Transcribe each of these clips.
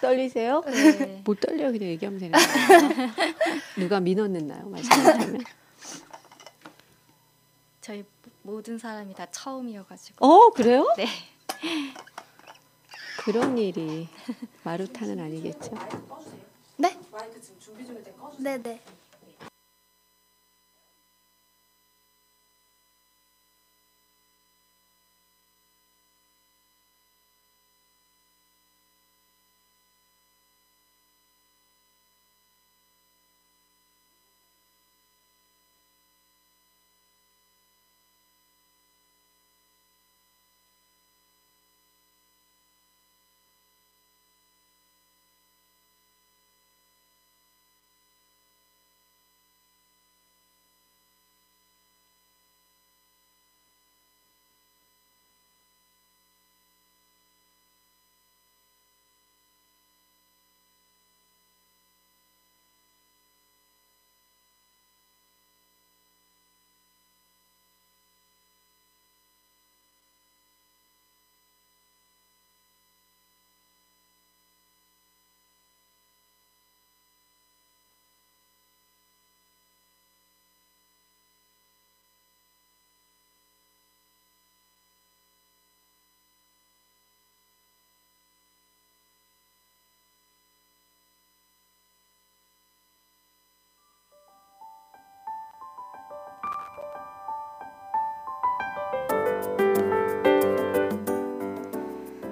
떨리세요? 네. 못 떨려 그냥 얘기하면 되는 거예요. 누가 민원 냈나요? 말씀하시면. 저희 모든 사람이 다 처음이어가지고. 그래요? 네. 그런 일이 마루타는 아니겠죠? 네? 마이크 지금 준비 중일 때 꺼주세요. 네네.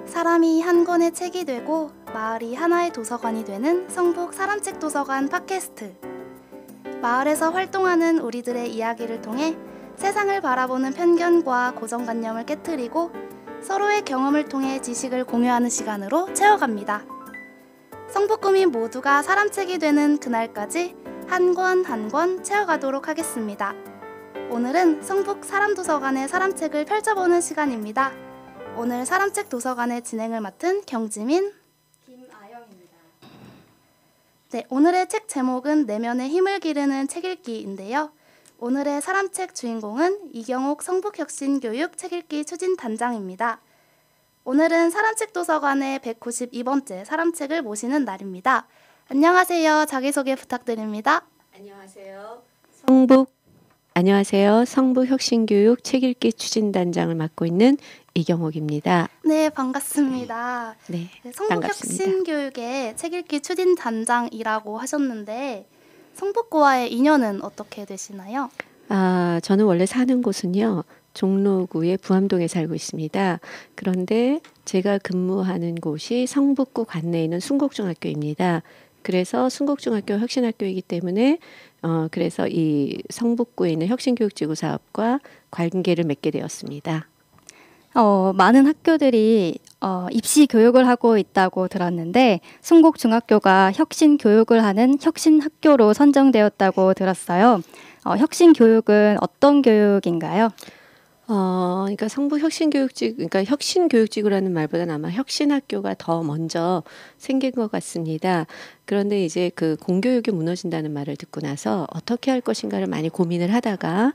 사람이 한 권의 책이 되고 마을이 하나의 도서관이 되는 성북 사람책 도서관 팟캐스트. 마을에서 활동하는 우리들의 이야기를 통해 세상을 바라보는 편견과 고정관념을 깨트리고 서로의 경험을 통해 지식을 공유하는 시간으로 채워갑니다. 성북구민 모두가 사람책이 되는 그날까지 한 권 한 권 채워가도록 하겠습니다. 오늘은 성북 사람도서관의 사람책을 펼쳐보는 시간입니다. 오늘 사람책 도서관의 진행을 맡은 경지민, 김아영입니다. 네, 오늘의 책 제목은 내면의 힘을 기르는 책 읽기인데요. 오늘의 사람책 주인공은 이경옥 성북혁신교육 책읽기 추진단장입니다. 오늘은 사람책 도서관의 192번째 사람책을 모시는 날입니다. 안녕하세요. 자기소개 부탁드립니다. 안녕하세요. 성북혁신교육 책읽기 추진단장을 맡고 있는 이경옥입니다. 네, 반갑습니다. 네, 성북혁신교육의 책읽기 추진단장이라고 하셨는데 성북구와의 인연은 어떻게 되시나요? 저는 원래 사는 곳은요. 종로구의 부암동에 살고 있습니다. 그런데 제가 근무하는 곳이 성북구 관내에 있는 순곡중학교입니다. 그래서 순곡중학교 혁신학교이기 때문에 그래서 이 성북구에 있는 혁신교육지구 사업과 관계를 맺게 되었습니다. 많은 학교들이 입시 교육을 하고 있다고 들었는데 순곡중학교가 혁신 교육을 하는 혁신 학교로 선정되었다고 들었어요. 혁신 교육은 어떤 교육인가요? 그러니까 성북 혁신교육지구, 그러니까 혁신교육지구라는 말보다는 아마 혁신학교가 더 먼저 생긴 것 같습니다. 그런데 이제 그 공교육이 무너진다는 말을 듣고 나서 어떻게 할 것인가를 많이 고민을 하다가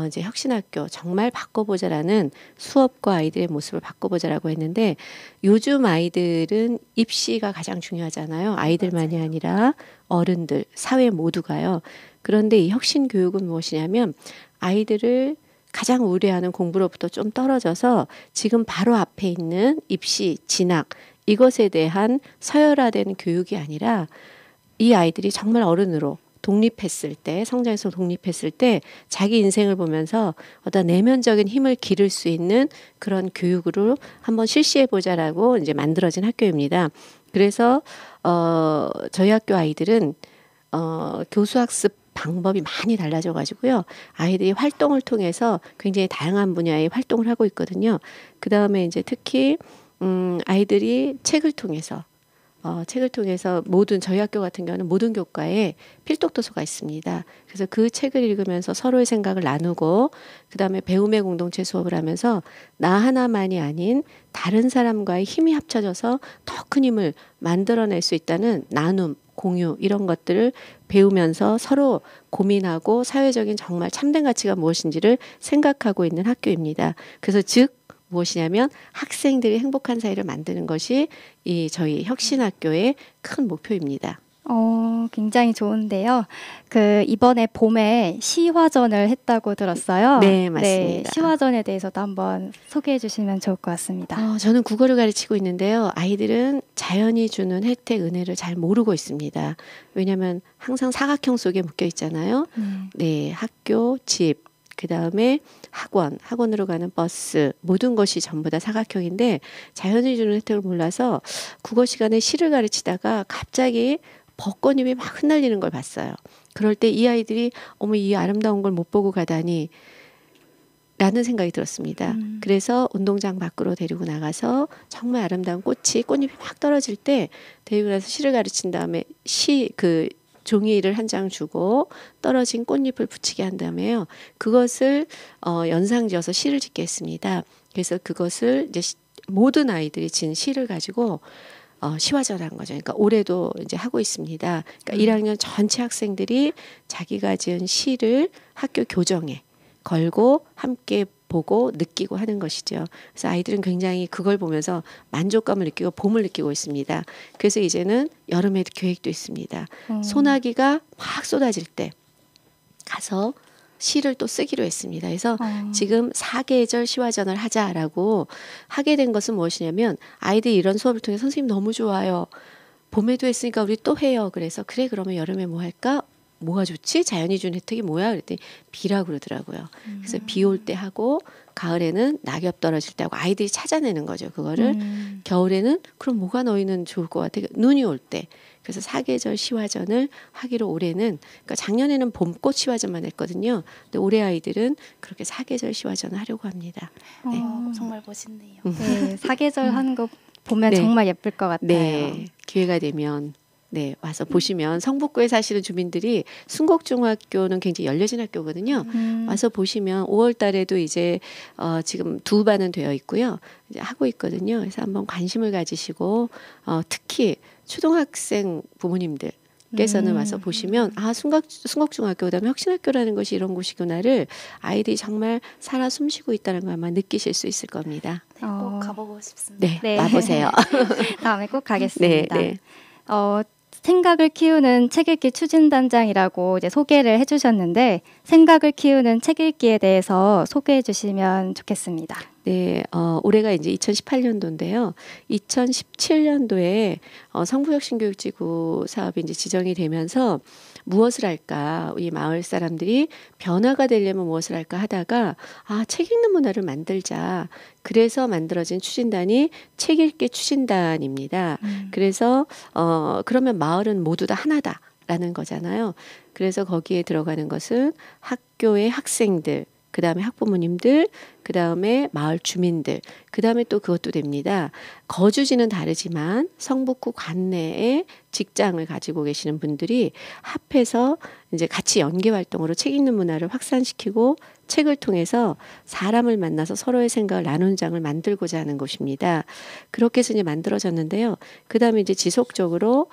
이제 혁신학교 정말 바꿔보자라는 수업과 아이들의 모습을 바꿔보자라고 했는데 요즘 아이들은 입시가 가장 중요하잖아요. 아이들만이 아니라 어른들, 사회 모두가요. 그런데 이 혁신교육은 무엇이냐면 아이들을 가장 우려하는 공부로부터 좀 떨어져서 지금 바로 앞에 있는 입시, 진학 이것에 대한 서열화된 교육이 아니라 이 아이들이 정말 어른으로 독립했을 때, 성장해서 독립했을 때 자기 인생을 보면서 어떤 내면적인 힘을 기를 수 있는 그런 교육으로 한번 실시해보자라고 이제 만들어진 학교입니다. 그래서 저희 학교 아이들은 교수학습 방법이 많이 달라져 가지고요. 아이들이 활동을 통해서 굉장히 다양한 분야의 활동을 하고 있거든요. 그다음에 이제 특히 아이들이 책을 통해서 모든 저희 학교 같은 경우는 모든 교과에 필독 도서가 있습니다. 그래서 그 책을 읽으면서 서로의 생각을 나누고 그다음에 배움의 공동체 수업을 하면서 나 하나만이 아닌 다른 사람과의 힘이 합쳐져서 더 큰 힘을 만들어낼 수 있다는 나눔, 공유 이런 것들을 배우면서 서로 고민하고 사회적인 정말 참된 가치가 무엇인지를 생각하고 있는 학교입니다. 그래서 즉 무엇이냐면 학생들이 행복한 사회를 만드는 것이 이 저희 혁신학교의 큰 목표입니다. 굉장히 좋은데요. 이번에 봄에 시화전을 했다고 들었어요. 네, 맞습니다. 네, 시화전에 대해서도 한번 소개해 주시면 좋을 것 같습니다. 저는 국어를 가르치고 있는데요. 아이들은 자연이 주는 혜택, 은혜를 잘 모르고 있습니다. 왜냐하면 항상 사각형 속에 묶여 있잖아요. 네, 학교, 집, 그 다음에 학원으로 가는 버스, 모든 것이 전부 다 사각형인데 자연이 주는 혜택을 몰라서 국어 시간에 시를 가르치다가 갑자기 벚꽃잎이 막 흩날리는 걸 봤어요. 그럴 때 이 아이들이 어머 이 아름다운 걸 못 보고 가다니 라는 생각이 들었습니다. 그래서 운동장 밖으로 데리고 나가서 정말 아름다운 꽃잎이 막 떨어질 때 데리고 나서 시를 가르친 다음에 종이를 한 장 주고 떨어진 꽃잎을 붙이게 한 다음에요. 그것을 연상지어서 시를 짓게 했습니다. 그래서 그것을 이제 모든 아이들이 진 시를 가지고 시화전을 한 거죠. 그러니까 올해도 이제 하고 있습니다. 그러니까 1학년 전체 학생들이 자기가 지은 시를 학교 교정에 걸고 함께 보고 느끼고 하는 것이죠. 그래서 아이들은 굉장히 그걸 보면서 만족감을 느끼고 봄을 느끼고 있습니다. 그래서 이제는 여름에 계획도 있습니다. 소나기가 막 쏟아질 때 가서 시를 또 쓰기로 했습니다. 그래서 지금 사계절 시화전을 하자라고 하게 된 것은 무엇이냐면 아이들이 이런 수업을 통해 선생님 너무 좋아요. 봄에도 했으니까 우리 또 해요. 그래서 그래 그러면 여름에 뭐 할까? 뭐가 좋지? 자연이 준 혜택이 뭐야? 그랬더니 비라고 그러더라고요. 그래서 비 올 때 하고 가을에는 낙엽 떨어질 때 하고 아이들이 찾아내는 거죠. 그거를 겨울에는 그럼 뭐가 너희는 좋을 것 같아? 눈이 올 때. 그래서 사계절 시화전을 하기로 올해는 그러니까 작년에는 봄꽃 시화전만 했거든요. 근데 올해 아이들은 그렇게 사계절 시화전을 하려고 합니다. 네. 정말 멋있네요. 네, 사계절 하는 거 보면 네. 정말 예쁠 것 같아요. 네, 기회가 되면 네 와서 보시면 성북구에 사시는 주민들이 순곡중학교는 굉장히 열려진 학교거든요. 와서 보시면 5월 달에도 이제 지금 2반은 되어 있고요. 이제 하고 있거든요. 그래서 한번 관심을 가지시고 특히 초등학생 부모님들께서는 와서 보시면 순곡중학교 그다음에 혁신학교라는 것이 이런 곳이구나를 아이들이 정말 살아 숨쉬고 있다는 걸 아마 느끼실 수 있을 겁니다. 네, 꼭 가보고 싶습니다. 네, 네. 와보세요. 다음에 꼭 가겠습니다. 네, 네. 생각을 키우는 책 읽기 추진단장이라고 이제 소개를 해주셨는데 생각을 키우는 책 읽기에 대해서 소개해 주시면 좋겠습니다. 네, 올해가 이제 2018년도인데요. 2017년도에 성북혁신교육지구 사업이 이제 지정이 되면서 무엇을 할까? 이 마을 사람들이 변화가 되려면 무엇을 할까 하다가 책 읽는 문화를 만들자. 그래서 만들어진 추진단이 책 읽기 추진단입니다. 그래서 그러면 마을은 모두 다 하나다라는 거잖아요. 그래서 거기에 들어가는 것은 학교의 학생들, 그 다음에 학부모님들, 그 다음에 마을 주민들, 그 다음에 또 그것도 됩니다. 거주지는 다르지만 성북구 관내에 직장을 가지고 계시는 분들이 합해서 이제 같이 연계 활동으로 책 읽는 문화를 확산시키고 책을 통해서 사람을 만나서 서로의 생각을 나누는 장을 만들고자 하는 곳입니다. 그렇게 해서 이제 만들어졌는데요. 그 다음에 이제 지속적으로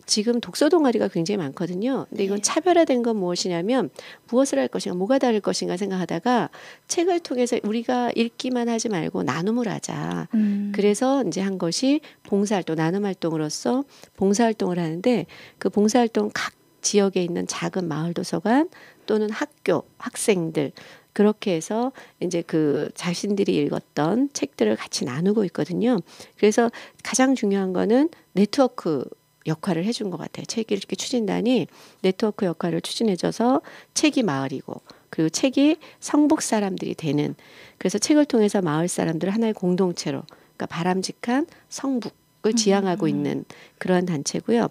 지금 독서 동아리가 굉장히 많거든요. 근데 이건 차별화된 건 무엇이냐면 무엇을 할 것인가, 뭐가 다를 것인가 생각하다가 책을 통해서 우리가 읽기만 하지 말고 나눔을 하자. 그래서 이제 한 것이 봉사활동, 나눔활동으로서 봉사활동을 하는데 그 봉사활동 각 지역에 있는 작은 마을 도서관 또는 학교, 학생들 그렇게 해서 이제 그 자신들이 읽었던 책들을 같이 나누고 있거든요. 그래서 가장 중요한 거는 네트워크 역할을 해준 것 같아요. 책 읽기 추진단이 네트워크 역할을 추진해줘서 책이 마을이고 그리고 책이 성북 사람들이 되는 그래서 책을 통해서 마을 사람들을 하나의 공동체로 그러니까 바람직한 성북을 지향하고 있는 그러한 단체고요.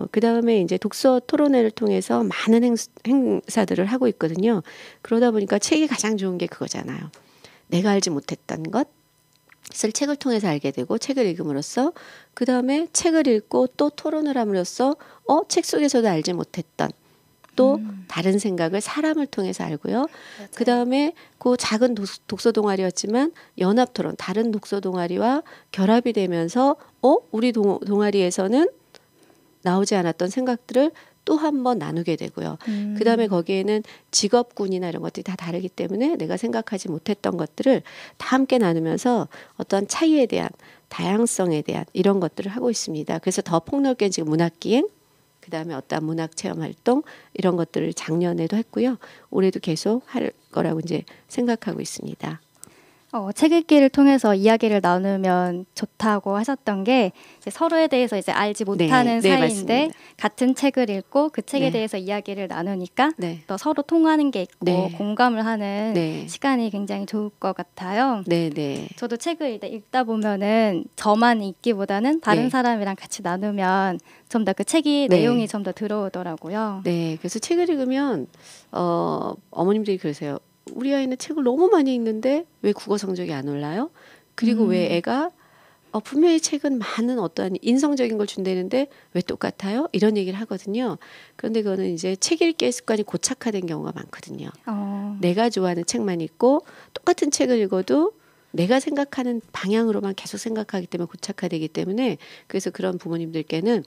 그 다음에 이제 독서 토론회를 통해서 많은 행사들을 하고 있거든요. 그러다 보니까 책이 가장 좋은 게 그거잖아요. 내가 알지 못했던 것 을 책을 통해서 알게 되고 책을 읽음으로써 그 다음에 책을 읽고 또 토론을 함으로써 책 속에서도 알지 못했던 또 다른 생각을 사람을 통해서 알고요. 그 다음에 그 작은 독서 동아리였지만 연합 토론 다른 독서 동아리와 결합이 되면서 우리 동아리에서는 나오지 않았던 생각들을 또 한 번 나누게 되고요. 그다음에 거기에는 직업군이나 이런 것들이 다 다르기 때문에 내가 생각하지 못했던 것들을 다 함께 나누면서 어떤 차이에 대한 다양성에 대한 이런 것들을 하고 있습니다. 그래서 더 폭넓게 지금 문학기행, 그다음에 어떤 문학체험활동 이런 것들을 작년에도 했고요. 올해도 계속 할 거라고 이제 생각하고 있습니다. 책 읽기를 통해서 이야기를 나누면 좋다고 하셨던 게 이제 서로에 대해서 이제 알지 못하는 네, 사이인데 맞습니다. 같은 책을 읽고 그 책에 네. 대해서 이야기를 나누니까 네. 또 서로 통하는 게 있고 네. 공감을 하는 네. 시간이 굉장히 좋을 것 같아요. 네, 네. 저도 책을 읽다 보면은 저만 읽기보다는 다른 네. 사람이랑 같이 나누면 좀 더 그 책이 네. 내용이 좀 더 들어오더라고요. 네, 그래서 책을 읽으면 어머님들이 그러세요. 우리 아이는 책을 너무 많이 읽는데 왜 국어 성적이 안 올라요? 그리고 왜 애가 분명히 책은 많은 어떠한 인성적인 걸 준다는데 왜 똑같아요? 이런 얘기를 하거든요. 그런데 그거는 이제 책 읽기의 습관이 고착화된 경우가 많거든요. 내가 좋아하는 책만 읽고 똑같은 책을 읽어도 내가 생각하는 방향으로만 계속 생각하기 때문에 고착화되기 때문에 그래서 그런 부모님들께는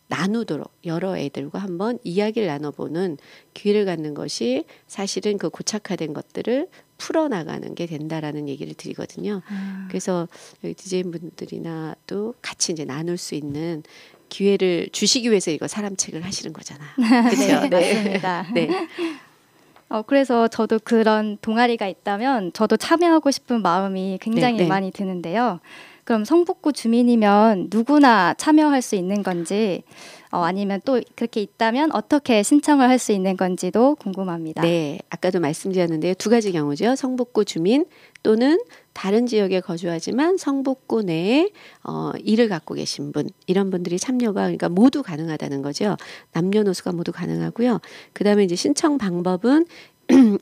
나누도록 여러 애들과 한번 이야기를 나눠보는 기회를 갖는 것이 사실은 그 고착화된 것들을 풀어나가는 게 된다라는 얘기를 드리거든요. 그래서 여기 DJ분들이나 또 같이 이제 나눌 수 있는 기회를 주시기 위해서 이거 사람 책을 하시는 거잖아요. 그렇죠? 네, 맞습니다. 네. 그래서 저도 그런 동아리가 있다면 저도 참여하고 싶은 마음이 굉장히 네, 네. 많이 드는데요. 그럼 성북구 주민이면 누구나 참여할 수 있는 건지 아니면 또 그렇게 있다면 어떻게 신청을 할 수 있는 건지도 궁금합니다. 네, 아까도 말씀드렸는데요. 두 가지 경우죠. 성북구 주민 또는 다른 지역에 거주하지만 성북구 내에 일을 갖고 계신 분, 이런 분들이 참여가 그러니까 모두 가능하다는 거죠. 남녀노소가 모두 가능하고요. 그다음에 이제 신청 방법은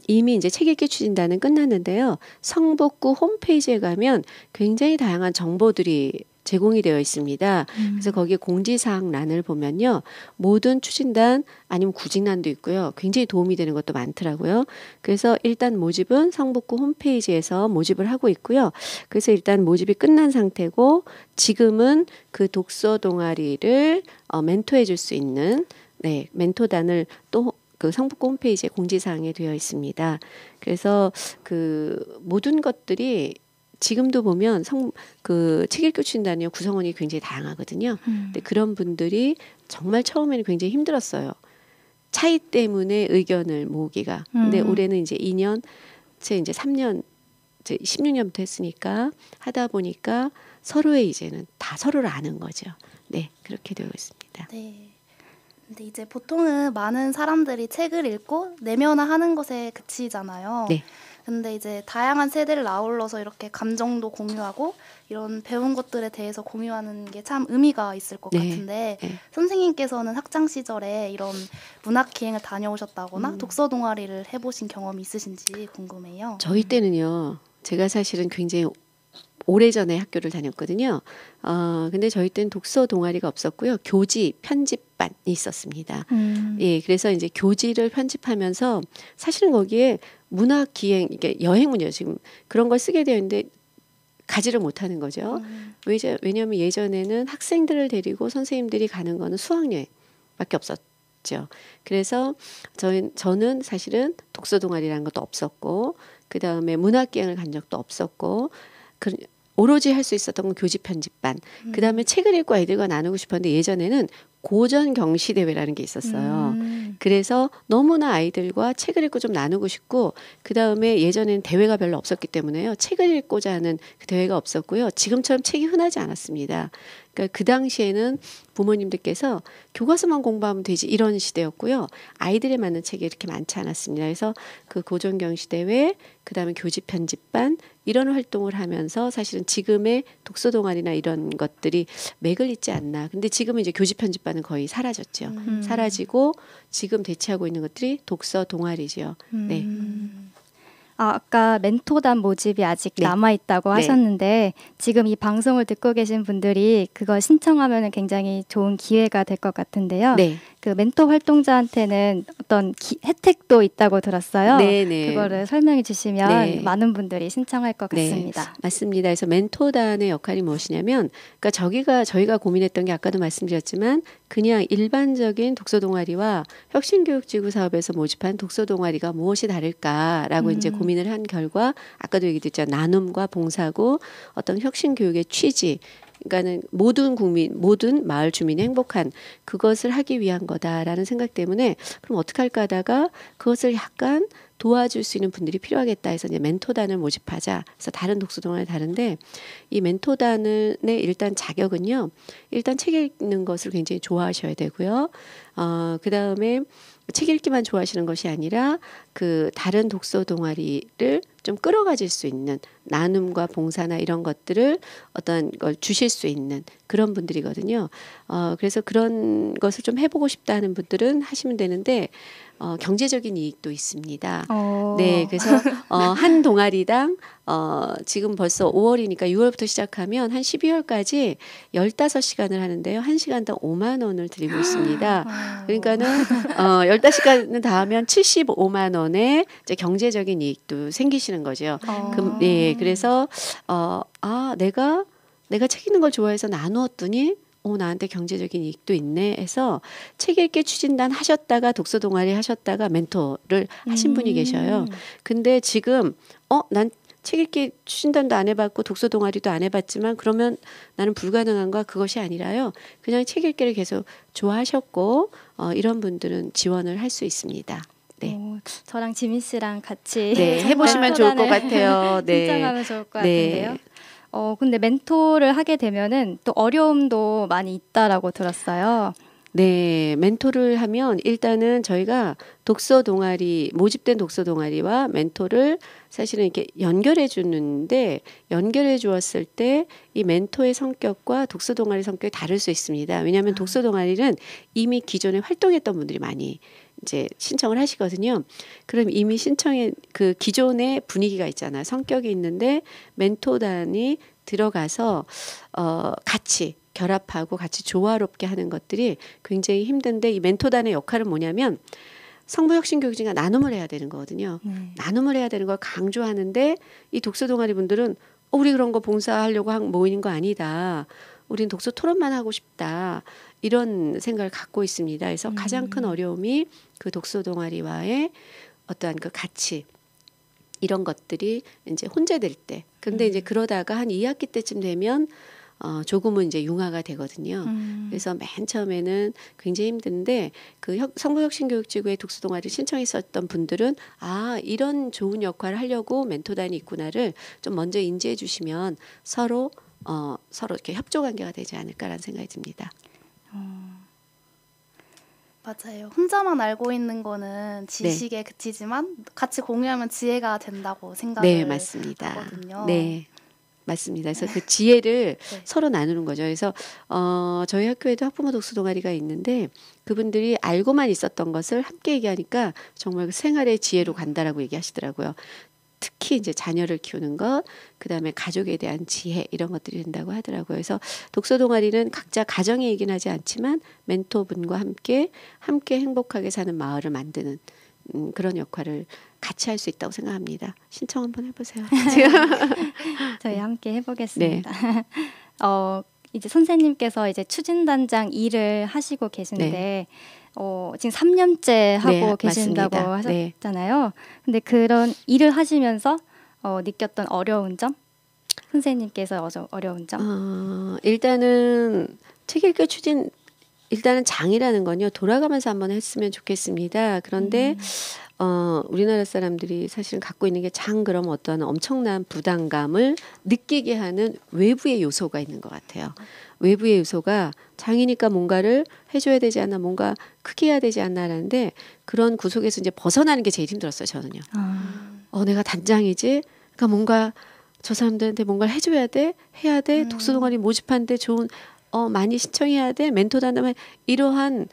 이미 이제 책 읽기 추진단은 끝났는데요. 성북구 홈페이지에 가면 굉장히 다양한 정보들이 제공이 되어 있습니다. 그래서 거기에 공지사항란을 보면요. 모든 추진단 아니면 구직란도 있고요. 굉장히 도움이 되는 것도 많더라고요. 그래서 일단 모집은 성북구 홈페이지에서 모집을 하고 있고요. 그래서 일단 모집이 끝난 상태고 지금은 그 독서 동아리를 멘토해 줄 수 있는 멘토단을 또 그 성북구 홈페이지에 공지사항에 되어 있습니다. 그래서 그 모든 것들이 지금도 보면 그 책 읽기 추진단이요 구성원이 굉장히 다양하거든요. 근데 그런 분들이 정말 처음에는 굉장히 힘들었어요. 차이 때문에 의견을 모으기가. 근데 올해는 이제 2년, 제 이제 3년, 이제 16년부터 했으니까 하다 보니까 서로의 이제는 다 서로를 아는 거죠. 네, 그렇게 되어 있습니다. 네. 근데 이제 보통은 많은 사람들이 책을 읽고 내면화하는 것에 그치잖아요. 네. 근데 이제 다양한 세대를 아울러서 이렇게 감정도 공유하고 이런 배운 것들에 대해서 공유하는 게 참 의미가 있을 것 같은데 선생님께서는 학창 시절에 이런 문학 기행을 다녀오셨다거나 독서 동아리를 해보신 경험이 있으신지 궁금해요. 저희 때는요. 제가 사실은 굉장히 오래전에 학교를 다녔거든요. 근데 저희 때는 독서 동아리가 없었고요. 교지 편집반이 있었습니다. 예, 그래서 이제 교지를 편집하면서 사실은 거기에 문학 기행, 이게 여행문이요. 지금 그런 걸 쓰게 되어 있는데 가지를 못하는 거죠. 왜냐하면 예전에는 학생들을 데리고 선생님들이 가는 거는 수학여행밖에 없었죠. 그래서 저는 사실은 독서 동아리라는 것도 없었고 그 다음에 문학 기행을 간 적도 없었고 오로지 할 수 있었던 건 교지 편집반. 그 다음에 책을 읽고 아이들과 나누고 싶었는데 예전에는 고전 경시 대회라는 게 있었어요. 그래서 너무나 아이들과 책을 읽고 좀 나누고 싶고 그 다음에 예전에는 대회가 별로 없었기 때문에요. 책을 읽고자 하는 그 대회가 없었고요. 지금처럼 책이 흔하지 않았습니다. 그러니까 그 당시에는 부모님들께서 교과서만 공부하면 되지 이런 시대였고요. 아이들에 맞는 책이 이렇게 많지 않았습니다. 그래서 그 고전 경시 대회, 그 다음에 교지 편집반 이런 활동을 하면서 사실은 지금의 독서 동아리나 이런 것들이 맥을 잇지 않나. 근데 지금은 이제 교지 편집반은 거의 사라졌죠. 사라지고 지금 대체하고 있는 것들이 독서 동아리죠. 네. 아까 멘토단 모집이 아직 네. 남아있다고 네. 하셨는데 지금 이 방송을 듣고 계신 분들이 그걸 신청하면 굉장히 좋은 기회가 될 것 같은데요. 네. 그 멘토 활동자한테는 어떤 혜택도 있다고 들었어요. 네네. 그거를 설명해 주시면 네. 많은 분들이 신청할 것 네, 같습니다. 맞습니다. 그래서 멘토단의 역할이 무엇이냐면, 그러니까 저희가 고민했던 게 아까도 말씀드렸지만, 그냥 일반적인 독서 동아리와 혁신교육지구 사업에서 모집한 독서 동아리가 무엇이 다를까라고 이제 고민을 한 결과, 아까도 얘기했죠. 나눔과 봉사고 어떤 혁신교육의 취지. 그러니까는 모든 마을 주민이 행복한 그것을 하기 위한 거다라는 생각 때문에 그럼 어떻게 할까 하다가 그것을 약간 도와줄 수 있는 분들이 필요하겠다 해서 이제 멘토단을 모집하자. 그래서 다른 독서동아리 다른데 이 멘토단의 일단 자격은요. 일단 책 읽는 것을 굉장히 좋아하셔야 되고요. 그 다음에 책 읽기만 좋아하시는 것이 아니라 그 다른 독서 동아리를 좀 끌어가질 수 있는 나눔과 봉사나 이런 것들을 어떤 걸 주실 수 있는 그런 분들이거든요. 그래서 그런 것을 좀 해보고 싶다 하는 분들은 하시면 되는데 경제적인 이익도 있습니다. 네, 그래서 한 동아리당 지금 벌써 5월이니까 6월부터 시작하면 한 12월까지 15시간을 하는데요. 1시간당 5만 원을 드리고 있습니다. 그러니까는 15시간은 다 하면 75만 원의 이제 경제적인 이익도 생기시는 거죠. 예, 그래서 내가 책 읽는 걸 좋아해서 나누었더니 나한테 경제적인 이익도 있네 해서 책 읽기 추진단 하셨다가 독서 동아리 하셨다가 멘토를 하신 분이 계셔요. 근데 지금 난 책 읽기 추진단도 안 해봤고 독서 동아리도 안 해봤지만 그러면 나는 불가능한가? 그것이 아니라요. 그냥 책 읽기를 계속 좋아하셨고 이런 분들은 지원을 할 수 있습니다. 네. 저랑 지민 씨랑 같이 네, 해보시면 좋을 것 같아요. 네. 신청하면 좋을 것 네. 같은데요. 근데 멘토를 하게 되면은 또 어려움도 많이 있다라고 들었어요. 네, 멘토를 하면 일단은 저희가 독서 동아리, 모집된 독서 동아리와 멘토를 사실은 이렇게 연결해 주는데 연결해 주었을 때 이 멘토의 성격과 독서 동아리 성격이 다를 수 있습니다. 왜냐하면 독서 동아리는 이미 기존에 활동했던 분들이 많이 이제 신청을 하시거든요. 그럼 이미 신청에 그 기존의 분위기가 있잖아요. 성격이 있는데 멘토단이 들어가서 같이 결합하고 같이 조화롭게 하는 것들이 굉장히 힘든데 이 멘토단의 역할은 뭐냐면 성부혁신교육진과 나눔을 해야 되는 거거든요. 나눔을 해야 되는 걸 강조하는데 이 독서 동아리 분들은 우리 그런 거 봉사하려고 모이는 거 아니다. 우린 독서 토론만 하고 싶다. 이런 생각을 갖고 있습니다. 그래서 가장 큰 어려움이 그 독서 동아리와의 어떠한 그 가치 이런 것들이 이제 혼재될 때. 근데 이제 그러다가 한 2학기 때쯤 되면 조금은 이제 융화가 되거든요. 그래서 맨 처음에는 굉장히 힘든데 그 성부혁신교육지구의 독서 동아리를 신청했었던 분들은 이런 좋은 역할을 하려고 멘토단이 있구나를 좀 먼저 인지해 주시면 서로 이렇게 협조 관계가 되지 않을까라는 생각이 듭니다. 맞아요. 혼자만 알고 있는 거는 지식에 그치지만 같이 공유하면 지혜가 된다고 생각을 맞습니다. 하거든요. 네. 맞습니다. 그래서 그 지혜를 서로 나누는 거죠. 그래서 저희 학교에도 학부모 독서 동아리가 있는데 그분들이 알고만 있었던 것을 함께 얘기하니까 정말 그 생활의 지혜로 간다라고 얘기하시더라고요. 특히 이제 자녀를 키우는 것, 그다음에 가족에 대한 지혜 이런 것들이 된다고 하더라고요. 그래서 독서 동아리는 각자 가정의 얘기는 하지 않지만 멘토분과 함께 행복하게 사는 마을을 만드는 그런 역할을 같이 할 수 있다고 생각합니다. 신청 한번 해보세요. 저희 함께 해보겠습니다. 이제 선생님께서 이제 추진단장 일을 하시고 계신데 지금 3년째 하고 계신다고 맞습니다. 하셨잖아요. 근데 그런 일을 하시면서 느꼈던 어려운 점? 선생님께서 어려운 점? 일단은 책 읽기 추진 일단은 장이라는 건요. 돌아가면서 한번 했으면 좋겠습니다. 그런데 우리나라 사람들이 사실은 갖고 있는 게 장 그러면 어떤 엄청난 부담감을 느끼게 하는 외부의 요소가 있는 것 같아요. 외부의 요소가 장이니까 뭔가를 해줘야 되지 않나, 뭔가 크게 해야 되지 않나라는데 그런 구속에서 이제 벗어나는 게 제일 힘들었어요. 저는요. 내가 단장이지. 그러니까 뭔가 저 사람들한테 뭔가를 해줘야 돼, 해야 돼. 독서 동아리 모집하는데 좋은 많이 신청해야 돼. 멘토 단담에 이러한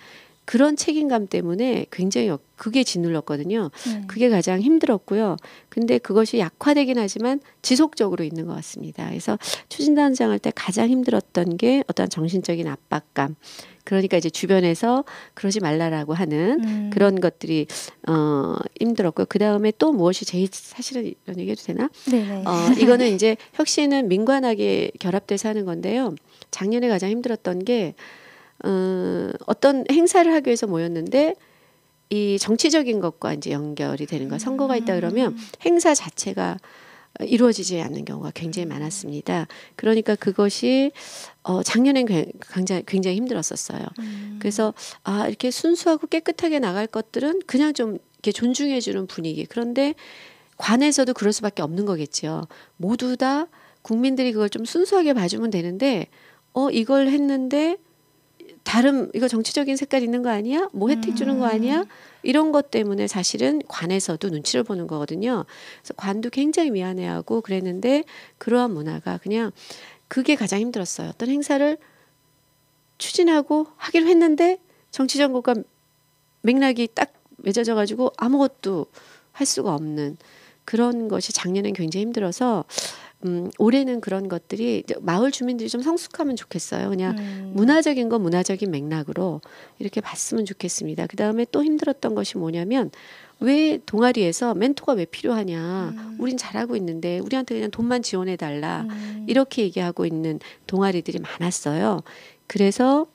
그런 책임감 때문에 굉장히 그게 짓눌렀거든요. 그게 가장 힘들었고요. 근데 그것이 약화되긴 하지만 지속적으로 있는 것 같습니다. 그래서 추진단장 할 때 가장 힘들었던 게 어떤 정신적인 압박감. 그러니까 이제 주변에서 그러지 말라라고 하는 그런 것들이 힘들었고요. 그 다음에 또 무엇이 제일 사실은 이런 얘기해도 되나? 네네. 이거는 이제 혁신은 민관하게 결합돼서 하는 건데요. 작년에 가장 힘들었던 게 어떤 행사를 하기 위해서 모였는데 이 정치적인 것과 이제 연결이 되는 거. 선거가 있다 그러면 행사 자체가 이루어지지 않는 경우가 굉장히 많았습니다. 그러니까 그것이 작년엔 굉장히 힘들었었어요. 그래서 이렇게 순수하고 깨끗하게 나갈 것들은 그냥 좀 이렇게 존중해주는 분위기. 그런데 관에서도 그럴 수밖에 없는 거겠죠. 모두 다 국민들이 그걸 좀 순수하게 봐주면 되는데 이걸 했는데 이거 정치적인 색깔 있는 거 아니야? 뭐 혜택 주는 거 아니야? 이런 것 때문에 사실은 관에서도 눈치를 보는 거거든요. 그래서 관도 굉장히 미안해하고 그랬는데 그러한 문화가 그냥 그게 가장 힘들었어요. 어떤 행사를 추진하고 하기로 했는데 정치적 것과 맥락이 딱 맺어져 가지고 아무것도 할 수가 없는 그런 것이 작년엔 굉장히 힘들어서 올해는 그런 것들이 마을 주민들이 좀 성숙하면 좋겠어요. 그냥 문화적인 건 문화적인 맥락으로 이렇게 봤으면 좋겠습니다. 그 다음에 또 힘들었던 것이 뭐냐면 왜 동아리에서 멘토가 왜 필요하냐. 우린 잘하고 있는데 우리한테 그냥 돈만 지원해달라. 이렇게 얘기하고 있는 동아리들이 많았어요. 그래서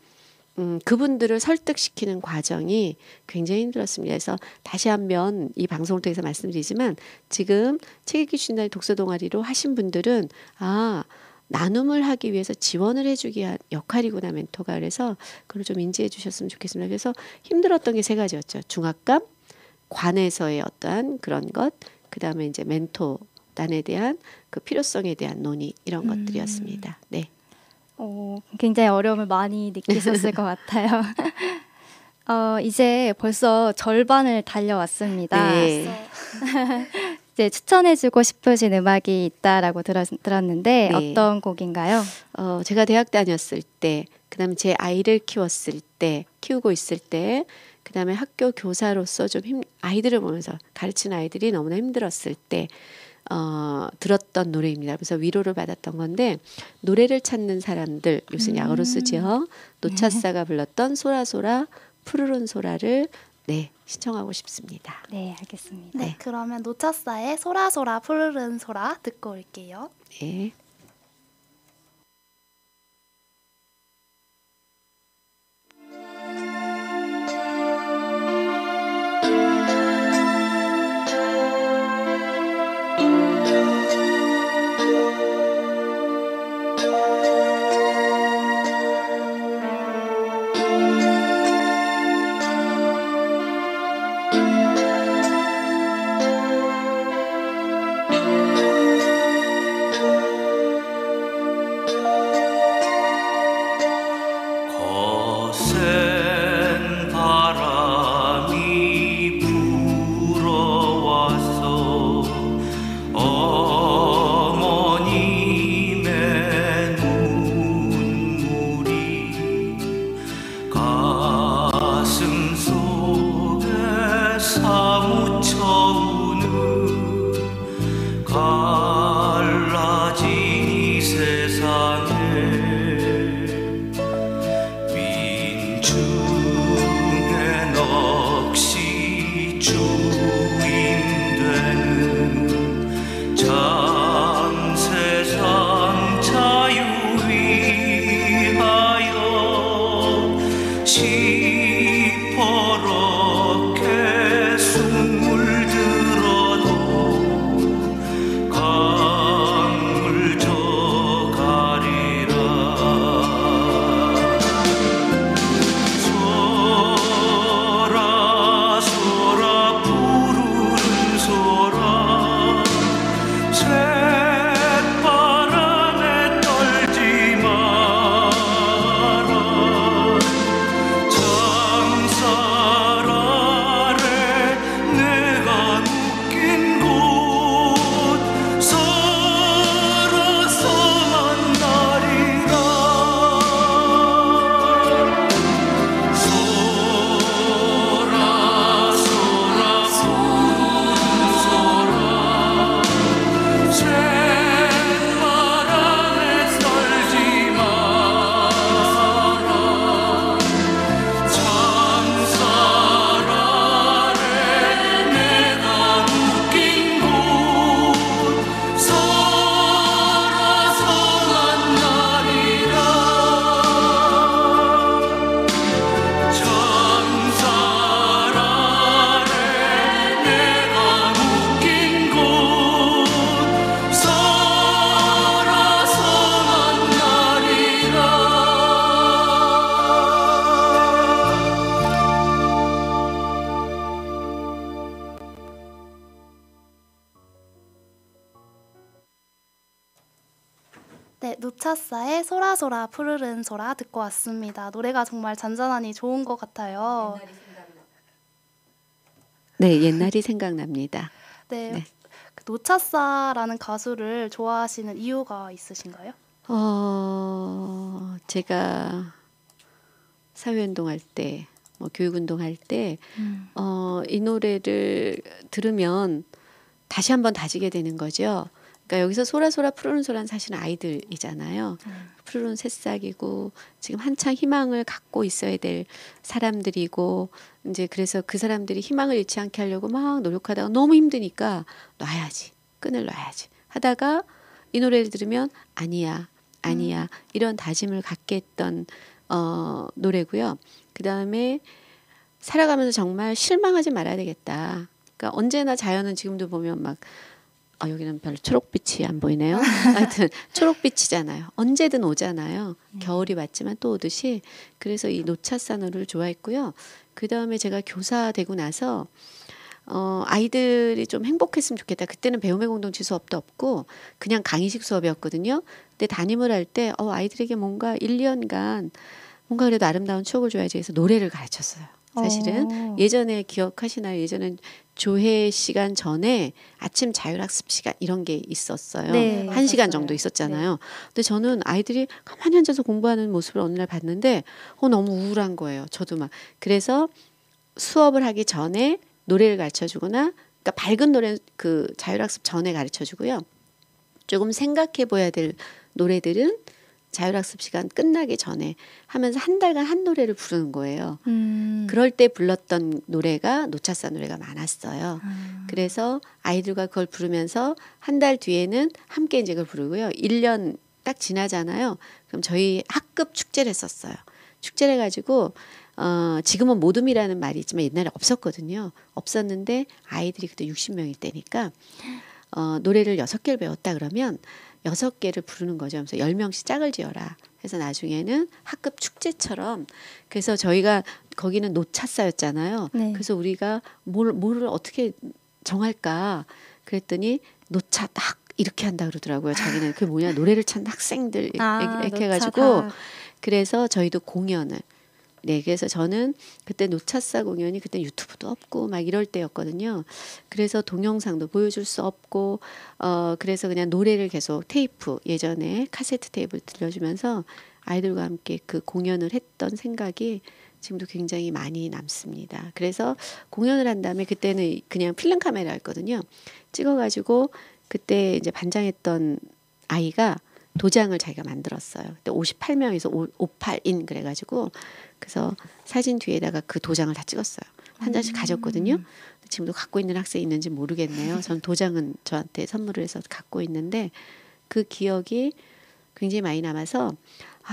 그분들을 설득시키는 과정이 굉장히 힘들었습니다. 그래서 다시 한번 이 방송을 통해서 말씀드리지만 지금 책 읽기 추진단의 독서 동아리로 하신 분들은 나눔을 하기 위해서 지원을 해주기 위한 역할이구나 멘토가. 그래서 그걸 좀 인지해 주셨으면 좋겠습니다. 그래서 힘들었던 게 3가지였죠. 중압감, 관에서의 어떠한 그런 것, 그 다음에 이제 멘토단에 대한 그 필요성에 대한 논의 이런 것들이었습니다. 네. 굉장히 어려움을 많이 느끼셨을 것 같아요. 이제 벌써 절반을 달려왔습니다. 네. 이제 추천해주고 싶으신 음악이 있다라고 들었는데 네. 어떤 곡인가요? 제가 대학 다녔을 때, 그다음에 제 아이를 키우고 있을 때, 그다음에 학교 교사로서 좀 아이들을 보면서 가르치는 아이들이 너무나 힘들었을 때 들었던 노래입니다. 그래서 위로를 받았던 건데 노래를 찾는 사람들 요새 약어로 쓰죠. 노차사가 불렀던 소라소라 푸르른 소라를 신청하고 싶습니다. 네, 알겠습니다. 네, 그러면 노차사의 소라소라 푸르른 소라 듣고 올게요. 네. 갈라진 이 세상에 민주 노차사의 소라소라 푸르른 소라 듣고 왔습니다. 노래가 정말 잔잔하니 좋은 것 같아요. 네, 옛날이 생각납니다. 네, 네. 그 노차사라는 가수를 좋아하시는 이유가 있으신가요? 제가 사회운동할 때, 뭐 교육운동할 때, 이 노래를 들으면 다시 한번 다지게 되는 거죠. 그러니까 여기서 소라소라 푸르른 소라는 사실은 아이들이잖아요. 푸르른 새싹이고 지금 한창 희망을 갖고 있어야 될 사람들이고 이제 그래서 그 사람들이 희망을 잃지 않게 하려고 막 노력하다가 너무 힘드니까 놔야지, 끈을 놔야지 하다가 이 노래를 들으면 아니야 이런 다짐을 갖게 했던 노래고요. 그 다음에 살아가면서 정말 실망하지 말아야 되겠다. 그러니까 언제나 자연은 지금도 보면 막 여기는 별로 초록빛이 안 보이네요. 하여튼 초록빛이잖아요. 언제든 오잖아요. 겨울이 왔지만 또 오듯이. 그래서 이 노차사노를 좋아했고요. 그 다음에 제가 교사 되고 나서 아이들이 좀 행복했으면 좋겠다. 그때는 배움의 공동체 수업도 없고 그냥 강의식 수업이었거든요. 근데 담임을 할 때 아이들에게 뭔가 1년간 뭔가 그래도 아름다운 추억을 줘야지 해서 노래를 가르쳤어요. 사실은 예전에 기억하시나요? 예전엔 조회 시간 전에 아침 자율학습 시간 이런 게 있었어요. 네, 1시간 있었어요. 정도 있었잖아요. 근데 저는 아이들이 가만히 앉아서 공부하는 모습을 어느 날 봤는데 너무 우울한 거예요. 저도 막. 그래서 수업을 하기 전에 노래를 가르쳐주거나 그러니까 밝은 노래 그 자율학습 전에 가르쳐주고요. 조금 생각해 보아야 될 노래들은 자율학습 시간 끝나기 전에 하면서 한 달간 한 노래를 부르는 거예요. 그럴 때 불렀던 노래가 노차사 노래가 많았어요. 그래서 아이들과 그걸 부르면서 한 달 뒤에는 함께 이제 그걸 부르고요. 1년 딱 지나잖아요. 그럼 저희 학급 축제를 했었어요. 축제를 해가지고 지금은 모둠이라는 말이 있지만 옛날에 없었거든요. 없었는데 아이들이 그때 60명일 때니까 노래를 6개를 배웠다 그러면 6개를 부르는 거죠. 그래서 10명씩 짝을 지어라. 그래서 나중에는 학급 축제처럼 그래서 저희가 거기는 노차사였잖아요. 네. 그래서 우리가 뭐를 어떻게 정할까 그랬더니 노차 딱 이렇게 한다 그러더라고요. 자기는 그게 뭐냐 노래를 찾는 학생들 이렇게 해가지고 그래서 저희도 공연을 네, 그래서 저는 그때 노차사 공연이 그때 유튜브도 없고 막 이럴 때였거든요. 그래서 동영상도 보여줄 수 없고, 그래서 그냥 노래를 계속 테이프 예전에 카세트 테이프를 들려주면서 아이들과 함께 그 공연을 했던 생각이 지금도 굉장히 많이 남습니다. 그래서 공연을 한 다음에 그때는 그냥 필름 카메라였거든요. 찍어가지고 그때 이제 반장했던 아이가 도장을 자기가 만들었어요. 그때 58명에서 58인 그래가지고 그래서 사진 뒤에다가 그 도장을 다 찍었어요. 한 장씩 가졌거든요. 지금도 갖고 있는 학생이 있는지 모르겠네요. 전 도장은 저한테 선물을 해서 갖고 있는데 그 기억이 굉장히 많이 남아서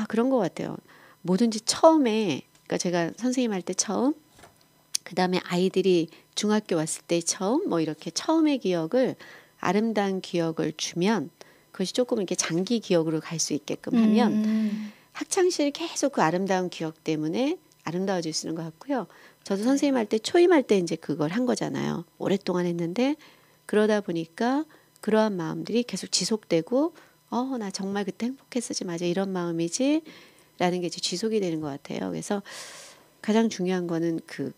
그런 것 같아요. 뭐든지 처음에 그러니까 제가 선생님 할 때 처음 그 다음에 아이들이 중학교 왔을 때 처음 뭐 이렇게 처음의 기억을 아름다운 기억을 주면 그것이 조금 이렇게 장기 기억으로 갈 수 있게끔 하면 학창시절 계속 그 아름다운 기억 때문에 아름다워질 수 있는 것 같고요. 저도 선생님 할 때 초임할 때 이제 그걸 한 거잖아요. 오랫동안 했는데 그러다 보니까 그러한 마음들이 계속 지속되고 나 정말 그때 행복했었지 맞아 이런 마음이지 라는 게 이제 지속이 되는 것 같아요. 그래서 가장 중요한 거는 그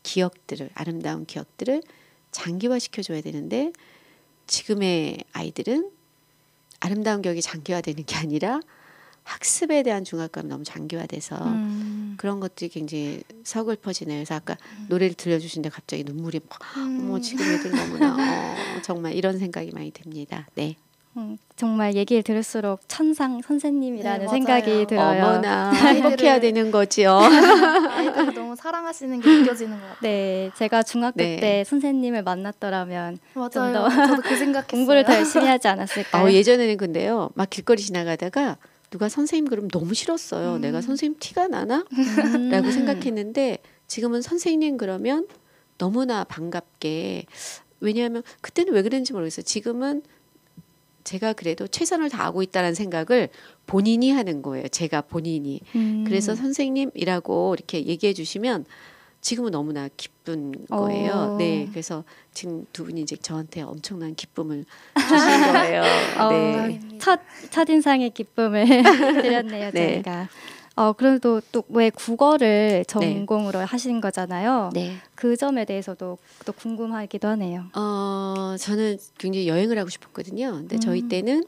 기억들을 아름다운 기억들을 장기화시켜줘야 되는데 지금의 아이들은 아름다운 기억이 장기화되는 게 아니라 학습에 대한 중압감이 너무 장기화돼서 그런 것들이 굉장히 서글퍼지네요. 그래서 아까 노래를 들려주신데 갑자기 눈물이 어머 지금 애들 너무나 정말 이런 생각이 많이 듭니다. 네. 정말 얘기를 들을수록 천상 선생님이라는 네, 생각이 들어요. 어머나 행복해야 되는 거지요. 아이들을 너무 사랑하시는 게 느껴지는 것 같아요. 네, 제가 중학교 네. 때 선생님을 만났더라면 좀 맞아요. 더 저도 그 생각했어요. 공부를 더 열심히 하지 않았을까요? 예전에는 근데요. 막 길거리 지나가다가 누가 선생님 그러면 너무 싫었어요. 내가 선생님 티가 나나? 라고 생각했는데 지금은 선생님 그러면 너무나 반갑게 왜냐하면 그때는 왜 그랬는지 모르겠어요. 지금은 제가 그래도 최선을 다하고 있다는 생각을 본인이 하는 거예요. 제가 본인이. 그래서 선생님이라고 이렇게 얘기해 주시면 지금은 너무나 기쁜 거예요. 네, 그래서 지금 두 분이 이제 저한테 엄청난 기쁨을 주신 거예요. 네. 첫인상의 기쁨을 드렸네요, 네. 저희가. 그래도 또 왜 국어를 전공으로 하신 거잖아요. 네. 그 점에 대해서도 또 궁금하기도 하네요. 저는 굉장히 여행을 하고 싶었거든요. 근데 저희 때는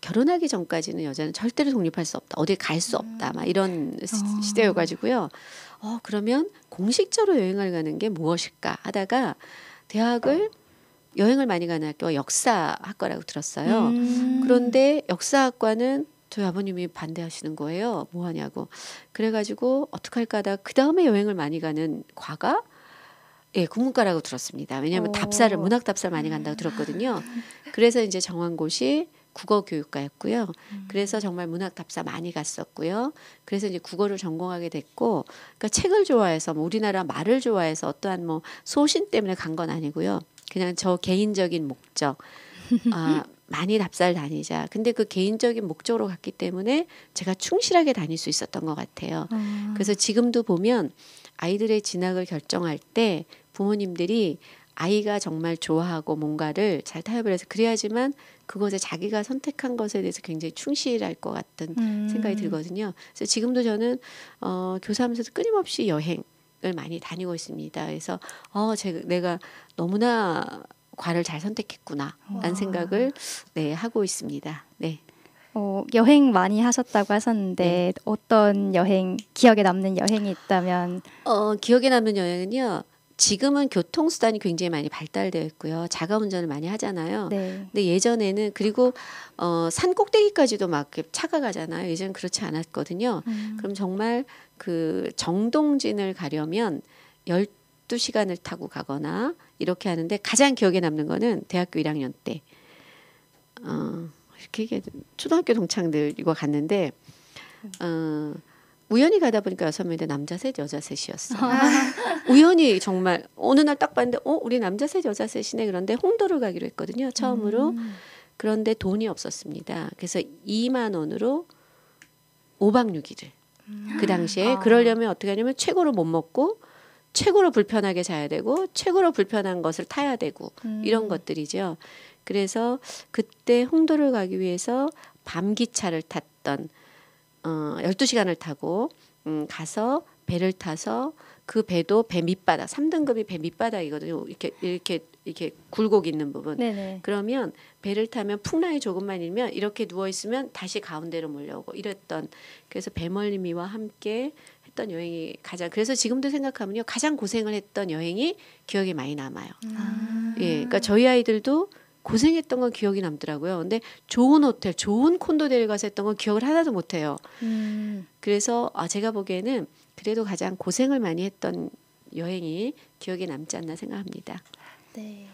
결혼하기 전까지는 여자는 절대로 독립할 수 없다. 어딜 갈 수 없다. 막 이런 시대여가지고요. 그러면 공식적으로 여행을 가는 게 무엇일까 하다가 대학을 여행을 많이 가는 학교가 역사학과라고 들었어요. 그런데 역사학과는 저희 아버님이 반대하시는 거예요. 뭐 하냐고. 그래가지고 어떡할까 하다가 그 다음에 여행을 많이 가는 과가 국문과라고 들었습니다. 왜냐하면 문학 답사를 많이 간다고 들었거든요. 그래서 이제 정한 곳이 국어교육과였고요. 그래서 정말 문학 답사 많이 갔었고요. 그래서 이제 국어를 전공하게 됐고, 그러니까 책을 좋아해서 우리나라 말을 좋아해서 어떠한 소신 때문에 간 건 아니고요. 그냥 저 개인적인 목적. 많이 답사를 다니자. 근데 그 개인적인 목적으로 갔기 때문에 제가 충실하게 다닐 수 있었던 것 같아요. 그래서 지금도 보면 아이들의 진학을 결정할 때 부모님들이 아이가 정말 좋아하고 뭔가를 잘 타협을 해서 그래야지만 그것에 자기가 선택한 것에 대해서 굉장히 충실할 것 같은 생각이 들거든요. 그래서 지금도 저는 교사하면서도 끊임없이 여행을 많이 다니고 있습니다. 그래서 내가 너무나 과를 잘 선택했구나라는 생각을 하고 있습니다. 네. 여행 많이 하셨다고 하셨는데 어떤 기억에 남는 여행이 있다면? 기억에 남는 여행은요. 지금은 교통수단이 굉장히 많이 발달되어 있고요. 자가운전을 많이 하잖아요. 네. 근데 예전에는 그리고 산 꼭대기까지도 막 차가 가잖아요. 예전엔 그렇지 않았거든요. 그럼 정말 그 정동진을 가려면 12시간을 타고 가거나 이렇게 하는데 가장 기억에 남는 거는 대학교 1학년 때 이렇게 초등학교 동창들과 갔는데 우연히 가다 보니까 6명인데 남자 셋 여자 셋이었어요. 우연히 정말 어느 날 딱 봤는데 우리 남자 셋 여자 셋이네. 그런데 홍도를 가기로 했거든요. 처음으로. 그런데 돈이 없었습니다. 그래서 2만 원으로 5박 6일을 그 당시에 그러려면 어떻게 하냐면 최고로 못 먹고 최고로 불편하게 자야 되고 최고로 불편한 것을 타야 되고 이런 것들이죠. 그래서 그때 홍도를 가기 위해서 밤기차를 탔던 12시간을 타고 가서 배를 타서 그 배도 배 밑바닥 3등급이 배 밑바닥이거든요. 이렇게 굴곡 있는 부분. 네네. 그러면 배를 타면 풍랑이 조금만 일면 이렇게 누워 있으면 다시 가운데로 몰려오고 이랬던 그래서 배멀미와 함께 했던 여행이 그래서 지금도 생각하면요 가장 고생을 했던 여행이 기억에 많이 남아요. 예, 그러니까 저희 아이들도 고생했던 건 기억이 남더라고요. 근데 좋은 호텔, 좋은 콘도대를 가서 했던 건 기억을 하나도 못 해요. 그래서 제가 보기에는 그래도 가장 고생을 많이 했던 여행이 기억에 남지 않나 생각합니다. 네.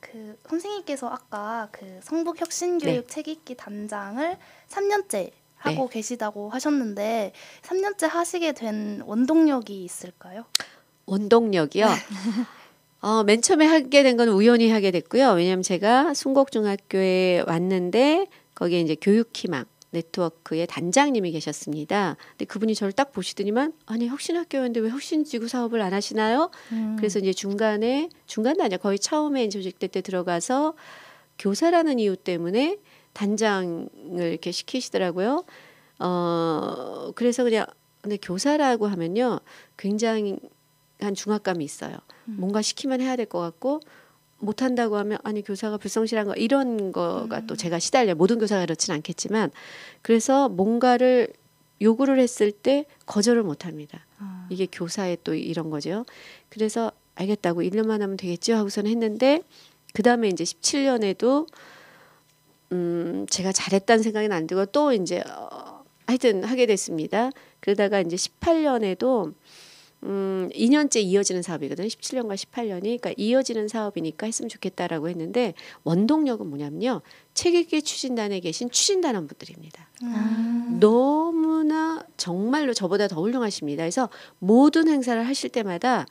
그 선생님께서 아까 그 성북 혁신교육 책 읽기 단장을 3년째 하고 계시다고 하셨는데 3년째 하시게 된 원동력이 있을까요? 원동력이요? 맨 처음에 하게 된 건 우연히 하게 됐고요. 왜냐하면 제가 순곡중학교에 왔는데 거기에 이제 교육희망 네트워크의 단장님이 계셨습니다. 근데 그분이 저를 딱 보시더니만 아니 혁신학교였는데 왜 혁신지구 사업을 안 하시나요? 그래서 이제 중간도 아니야 거의 처음에 이제 조직대 때 들어가서 교사라는 이유 때문에 단장을 이렇게 시키시더라고요. 그래서 그냥 근데 교사라고 하면요 굉장히 한 중압감이 있어요. 뭔가 시키면 해야 될 것 같고 못한다고 하면 아니 교사가 불성실한 거 이런 거가 또 제가 시달려요. 모든 교사가 그렇진 않겠지만 그래서 뭔가를 요구를 했을 때 거절을 못합니다. 이게 교사의 또 이런 거죠. 그래서 알겠다고 1년만 하면 되겠죠 하고서는 했는데 그 다음에 이제 17년에도 제가 잘했다는 생각은 안 들고 또 이제 하여튼 하게 됐습니다. 그러다가 이제 18년에도 2년째 이어지는 사업이거든요. 17년과 18년이. 그러니까 이어지는 사업이니까 했으면 좋겠다라고 했는데 원동력은 뭐냐면요. 책 읽기 추진단에 계신 추진단원분들입니다. 너무나 정말로 저보다 더 훌륭하십니다. 그래서 모든 행사를 하실 때마다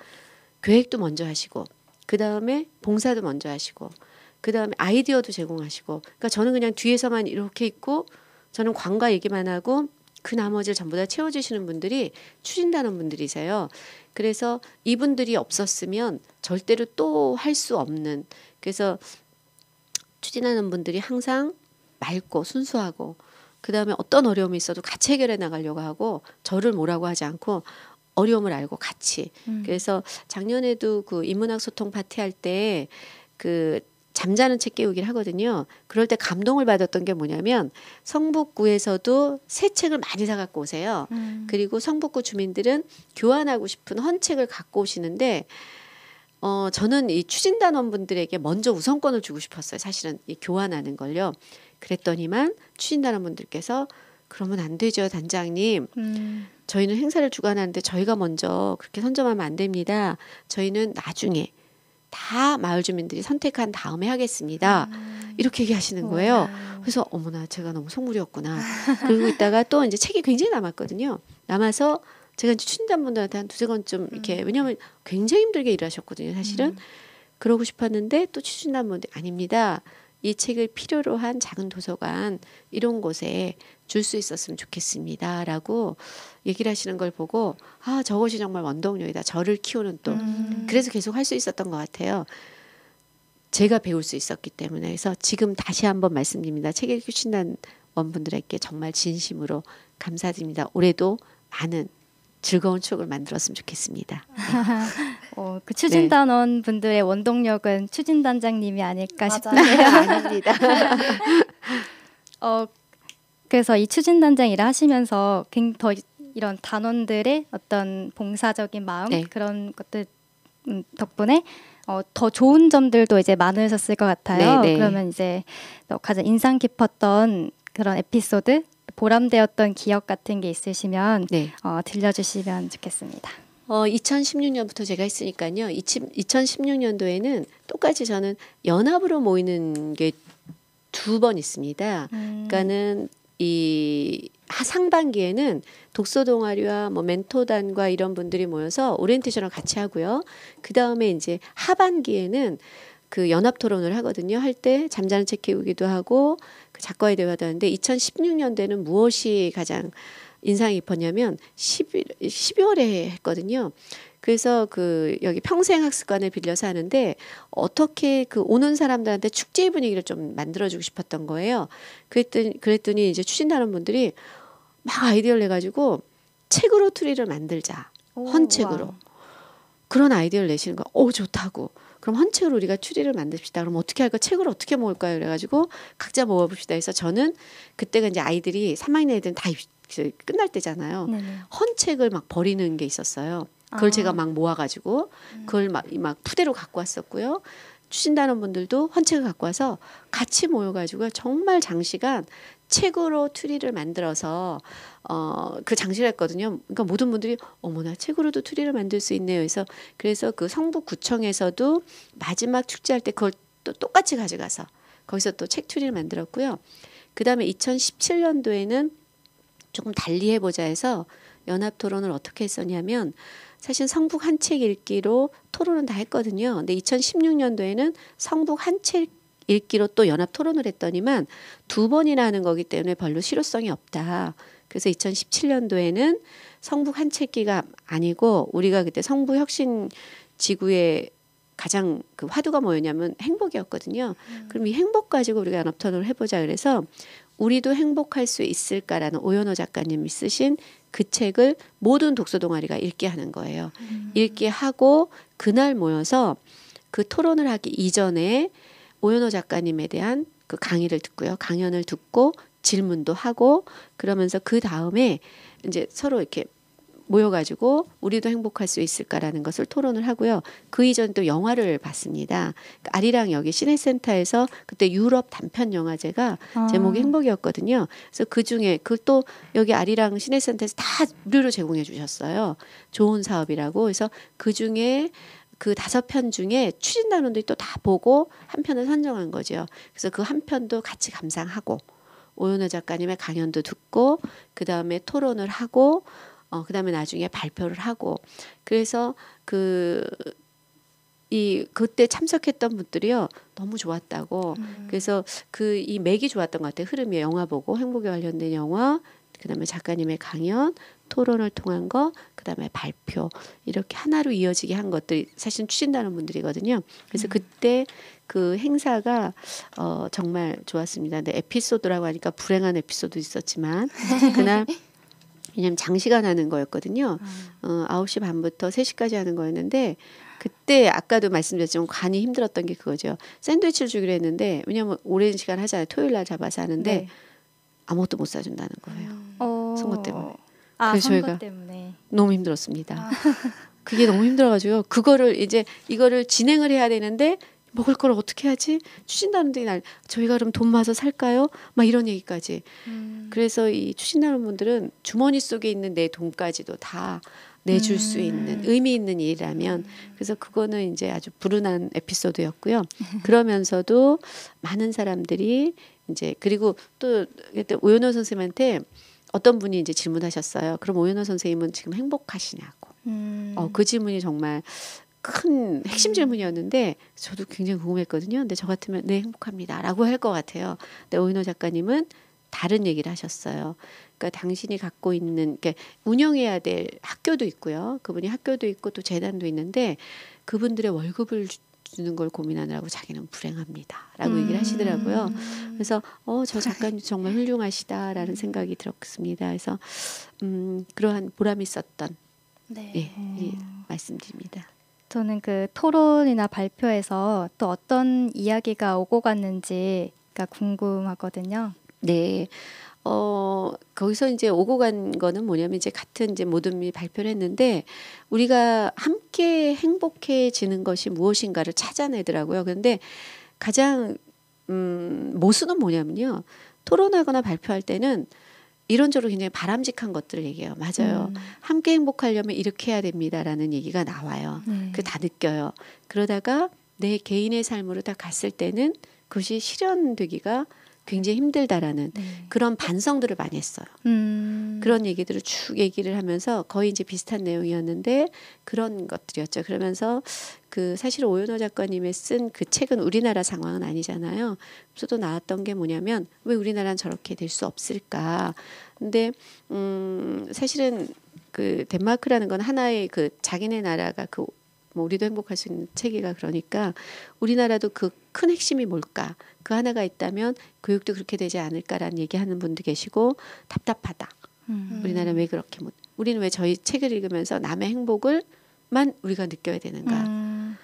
계획도 먼저 하시고 그다음에 봉사도 먼저 하시고 그다음에 아이디어도 제공하시고 그러니까 저는 그냥 뒤에서만 이렇게 있고 저는 관과 얘기만 하고 그 나머지를 전부 다 채워주시는 분들이 추진단원 분들이세요. 그래서 이분들이 없었으면 절대로 또 할 수 없는, 그래서 추진하는 분들이 항상 맑고 순수하고 그다음에 어떤 어려움이 있어도 같이 해결해 나가려고 하고 저를 뭐라고 하지 않고 어려움을 알고 같이. 그래서 작년에도 그 인문학 소통 파티 할 때 그 잠자는 책 깨우기를 하거든요. 그럴 때 감동을 받았던 게 뭐냐면 성북구에서도 새 책을 많이 사갖고 오세요. 그리고 성북구 주민들은 교환하고 싶은 헌책을 갖고 오시는데 저는 이 추진단원분들에게 먼저 우선권을 주고 싶었어요. 사실은 이 교환하는 걸요. 그랬더니만 추진단원분들께서 그러면 안 되죠, 단장님. 저희는 행사를 주관하는데 저희가 먼저 그렇게 선점하면 안 됩니다. 저희는 나중에 다 마을 주민들이 선택한 다음에 하겠습니다. 이렇게 얘기하시는 거예요. 그래서 어머나 제가 너무 속물이었구나. 그러고 있다가 또 이제 책이 굉장히 남았거든요. 남아서 제가 이제 추진단분들한테 한 두세 권 좀 이렇게 왜냐하면 굉장히 힘들게 일하셨거든요. 사실은 그러고 싶었는데 또 추진단분들 아닙니다. 이 책을 필요로 한 작은 도서관 이런 곳에 줄 수 있었으면 좋겠습니다라고 얘기를 하시는 걸 보고 아 저것이 정말 원동력이다. 저를 키우는 또 그래서 계속 할 수 있었던 것 같아요. 제가 배울 수 있었기 때문에. 그래서 지금 다시 한번 말씀드립니다. 책 읽기 추진단원분들에게 정말 진심으로 감사드립니다. 올해도 많은 즐거운 추억을 만들었으면 좋겠습니다. 그 추진단원 분들의 원동력은 추진단장님이 아닐까 싶네요. 아닙니다. 그래서 이 추진단장 일을 하시면서 더 이런 단원들의 어떤 봉사적인 마음 네. 그런 것들 덕분에 더 좋은 점들도 이제 많으셨을 것 같아요. 네, 네. 그러면 이제 가장 인상 깊었던 그런 에피소드, 보람되었던 기억 같은 게 있으시면 네. 들려주시면 좋겠습니다. 2016년부터 제가 했으니까요. 2016년도에는 똑같이 저는 연합으로 모이는 게 2번 있습니다. 그러니까는 이 상반기에는 독서 동아리와 뭐 멘토단과 이런 분들이 모여서 오리엔테이션을 같이 하고요. 그 다음에 이제 하반기에는 그 연합 토론을 하거든요. 할 때 잠자는 책 키우기도 하고 그 작가의 대화도 하는데 2016년도에는 무엇이 가장 인상이 깊었냐면 12월에 했거든요. 그래서 그 여기 평생학습관을 빌려서 하는데 어떻게 그 오는 사람들한테 축제 분위기를 좀 만들어주고 싶었던 거예요. 그랬더니 이제 추진하는 분들이 막 아이디어를 내가지고 책으로 트리를 만들자. 헌책으로. 와우. 그런 아이디어를 내시는 거예요. 좋다고. 그럼 헌책으로 우리가 추리를 만듭시다. 그럼 어떻게 할까? 책을 어떻게 모을까요? 그래가지고 각자 모아봅시다 해서 저는 그때가 이제 아이들이 3학년 애들은 다 끝날 때잖아요. 네네. 헌책을 막 버리는 게 있었어요. 그걸 제가 막 모아가지고 그걸 막 푸대로 갖고 왔었고요. 추진단원 분들도 헌책을 갖고 와서 같이 모여가지고 정말 장시간 책으로 트리를 만들어서 그 장시를 했거든요. 그러니까 모든 분들이 어머나 책으로도 트리를 만들 수 있네요. 그래서 그 성북구청에서도 마지막 축제할 때 그걸 또 똑같이 가져가서 거기서 또 책 트리를 만들었고요. 그 다음에 2017년도에는 조금 달리 해보자 해서 연합 토론을 어떻게 했었냐면 사실 성북 한 책 읽기로 토론은 다 했거든요. 근데 2016년도에는 성북 한 책 읽기로 또 연합 토론을 했더니만 2번이나 하는 거기 때문에 별로 실효성이 없다. 그래서 2017년도에는 성북 한 책 읽기가 아니고 우리가 그때 성북 혁신 지구의 가장 그 화두가 뭐였냐면 행복이었거든요. 그럼 이 행복 가지고 우리가 연합 토론을 해보자 그래서 우리도 행복할 수 있을까라는 오연호 작가님이 쓰신 그 책을 모든 독서 동아리가 읽게 하는 거예요. 읽게 하고 그날 모여서 그 토론을 하기 이전에 오연호 작가님에 대한 그 강의를 듣고요. 강연을 듣고 질문도 하고 그러면서 그 다음에 이제 서로 이렇게 모여가지고 우리도 행복할 수 있을까라는 것을 토론을 하고요. 그 이전 또 영화를 봤습니다. 아리랑 여기 시내센터에서 그때 유럽 단편 영화제가 제목이 행복이었거든요. 그래서 그 중에 그 또 여기 아리랑 시내센터에서 다 무료로 제공해 주셨어요. 좋은 사업이라고. 그래서 그 중에 그 5편 중에 추진단원들이 또 다 보고 한 편을 선정한 거죠. 그래서 그 한 편도 같이 감상하고 오연호 작가님의 강연도 듣고 그 다음에 토론을 하고 그 다음에 나중에 발표를 하고 그래서 그때 참석했던 분들이요 너무 좋았다고 그래서 이 맥이 좋았던 것 같아요. 흐름이 영화 보고 행복에 관련된 영화 그다음에 작가님의 강연, 토론을 통한 거, 그다음에 발표 이렇게 하나로 이어지게 한 것들이 사실은 추진단원 분들이거든요. 그래서 그때 그 행사가 정말 좋았습니다. 근데 에피소드라고 하니까 불행한 에피소드 있었지만 그날 왜냐면 장시간 하는 거였거든요. 9시 반부터 3시까지 하는 거였는데 그때 아까도 말씀드렸지만 관이 힘들었던 게 그거죠. 샌드위치를 주기로 했는데 왜냐면 오랜 시간 하잖아요. 토요일 날 잡아서 하는데 네. 아무것도 못 사준다는 거예요. 선거 때문에. 그래서 저희가 선거 때문에. 너무 힘들었습니다. 그게 너무 힘들어가지고요. 그거를 이제 이거를 진행을 해야 되는데 먹을 걸 어떻게 하지? 추진단원들이 저희가 그럼 돈 모아서 살까요? 막 이런 얘기까지. 그래서 이 추진단원 분들은 주머니 속에 있는 내 돈까지도 다 내줄 수 있는 의미 있는 일이라면 그래서 그거는 이제 아주 불운한 에피소드였고요. 그러면서도 많은 사람들이 이제 그리고 또 그때 오연호 선생님한테 어떤 분이 이제 질문하셨어요. 그럼 오연호 선생님은 지금 행복하시냐고. 그 질문이 정말 큰 핵심 질문이었는데 저도 굉장히 궁금했거든요. 근데 저 같으면 네 행복합니다라고 할 것 같아요. 근데 오연호 작가님은 다른 얘기를 하셨어요. 그러니까 당신이 갖고 있는 그러니까 운영해야 될 학교도 있고요. 그분이 학교도 있고 또 재단도 있는데 그분들의 월급을 주는 걸 고민하느라고 자기는 불행합니다라고 얘기를 하시더라고요. 그래서 저 작가님 정말 훌륭하시다라는 생각이 들었습니다. 그래서 그러한 보람이 있었던 네. 말씀드립니다. 저는 그 토론이나 발표에서 또 어떤 이야기가 오고 갔는지가 궁금하거든요. 네. 거기서 이제 오고 간 거는 뭐냐면 이제 같은 이제 모든 분이 발표를 했는데 우리가 함께 행복해지는 것이 무엇인가를 찾아내더라고요. 그런데 가장 모순은 뭐냐면요. 토론하거나 발표할 때는 이론적으로 굉장히 바람직한 것들을 얘기해요. 맞아요. 함께 행복하려면 이렇게 해야 됩니다라는 얘기가 나와요. 그게 다 느껴요. 그러다가 내 개인의 삶으로 다 갔을 때는 그것이 실현되기가 굉장히 힘들다라는 그런 반성들을 많이 했어요. 그런 얘기들을 쭉 얘기를 하면서 거의 이제 비슷한 내용이었는데 그런 것들이었죠. 그러면서 그 사실 오연호 작가님의 쓴 그 책은 우리나라 상황은 아니잖아요. 그래서 또 나왔던 게 뭐냐면 왜 우리나라는 저렇게 될 수 없을까. 근데 사실은 그 덴마크라는 건 하나의 그 자기네 나라가 그 뭐 우리도 행복할 수 있는 체계가 그러니까 우리나라도 그 큰 핵심이 뭘까? 그 하나가 있다면 교육도 그렇게 되지 않을까라는 얘기하는 분도 계시고 답답하다. 우리나라는 왜 그렇게 못? 우리는 왜 저희 책을 읽으면서 남의 행복을만 우리가 느껴야 되는가?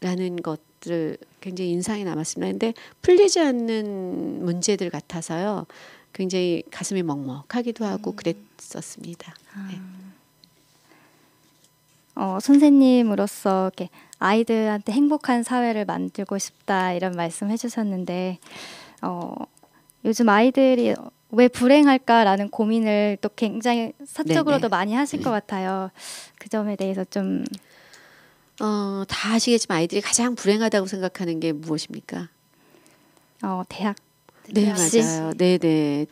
라는 것들 굉장히 인상이 남았습니다. 근데 풀리지 않는 문제들 같아서요. 굉장히 가슴이 먹먹하기도 하고 그랬었습니다. 네. 선생님으로서 이렇게 아이들한테 행복한 사회를 만들고 싶다 이런 말씀 해주셨는데 요즘 아이들이 왜 불행할까라는 고민을 또 굉장히 사적으로도 많이 하실 것 같아요. 그 점에 대해서 좀 다 아시겠지만 아이들이 가장 불행하다고 생각하는 게 무엇입니까? 대학. 네, 입시. 맞아요. 네네.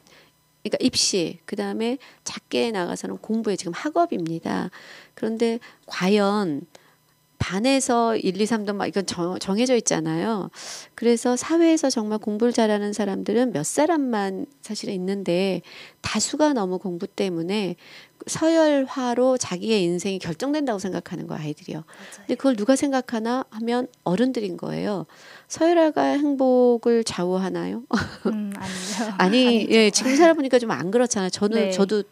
그러니까 입시, 그 다음에 작게 나가서는 공부에 지금 학업입니다. 그런데 과연 반에서 1, 2, 3등 막 이건 정해져 있잖아요. 그래서 사회에서 정말 공부를 잘하는 사람들은 몇 사람만 사실은 있는데 다수가 너무 공부 때문에 서열화로 자기의 인생이 결정된다고 생각하는 거예요, 아이들이요. 근데 그걸 누가 생각하나 하면 어른들인 거예요. 서열화가 행복을 좌우하나요? 아니요. 아니, 예, 지금 살아보니까 좀 안 그렇잖아요. 네. 저도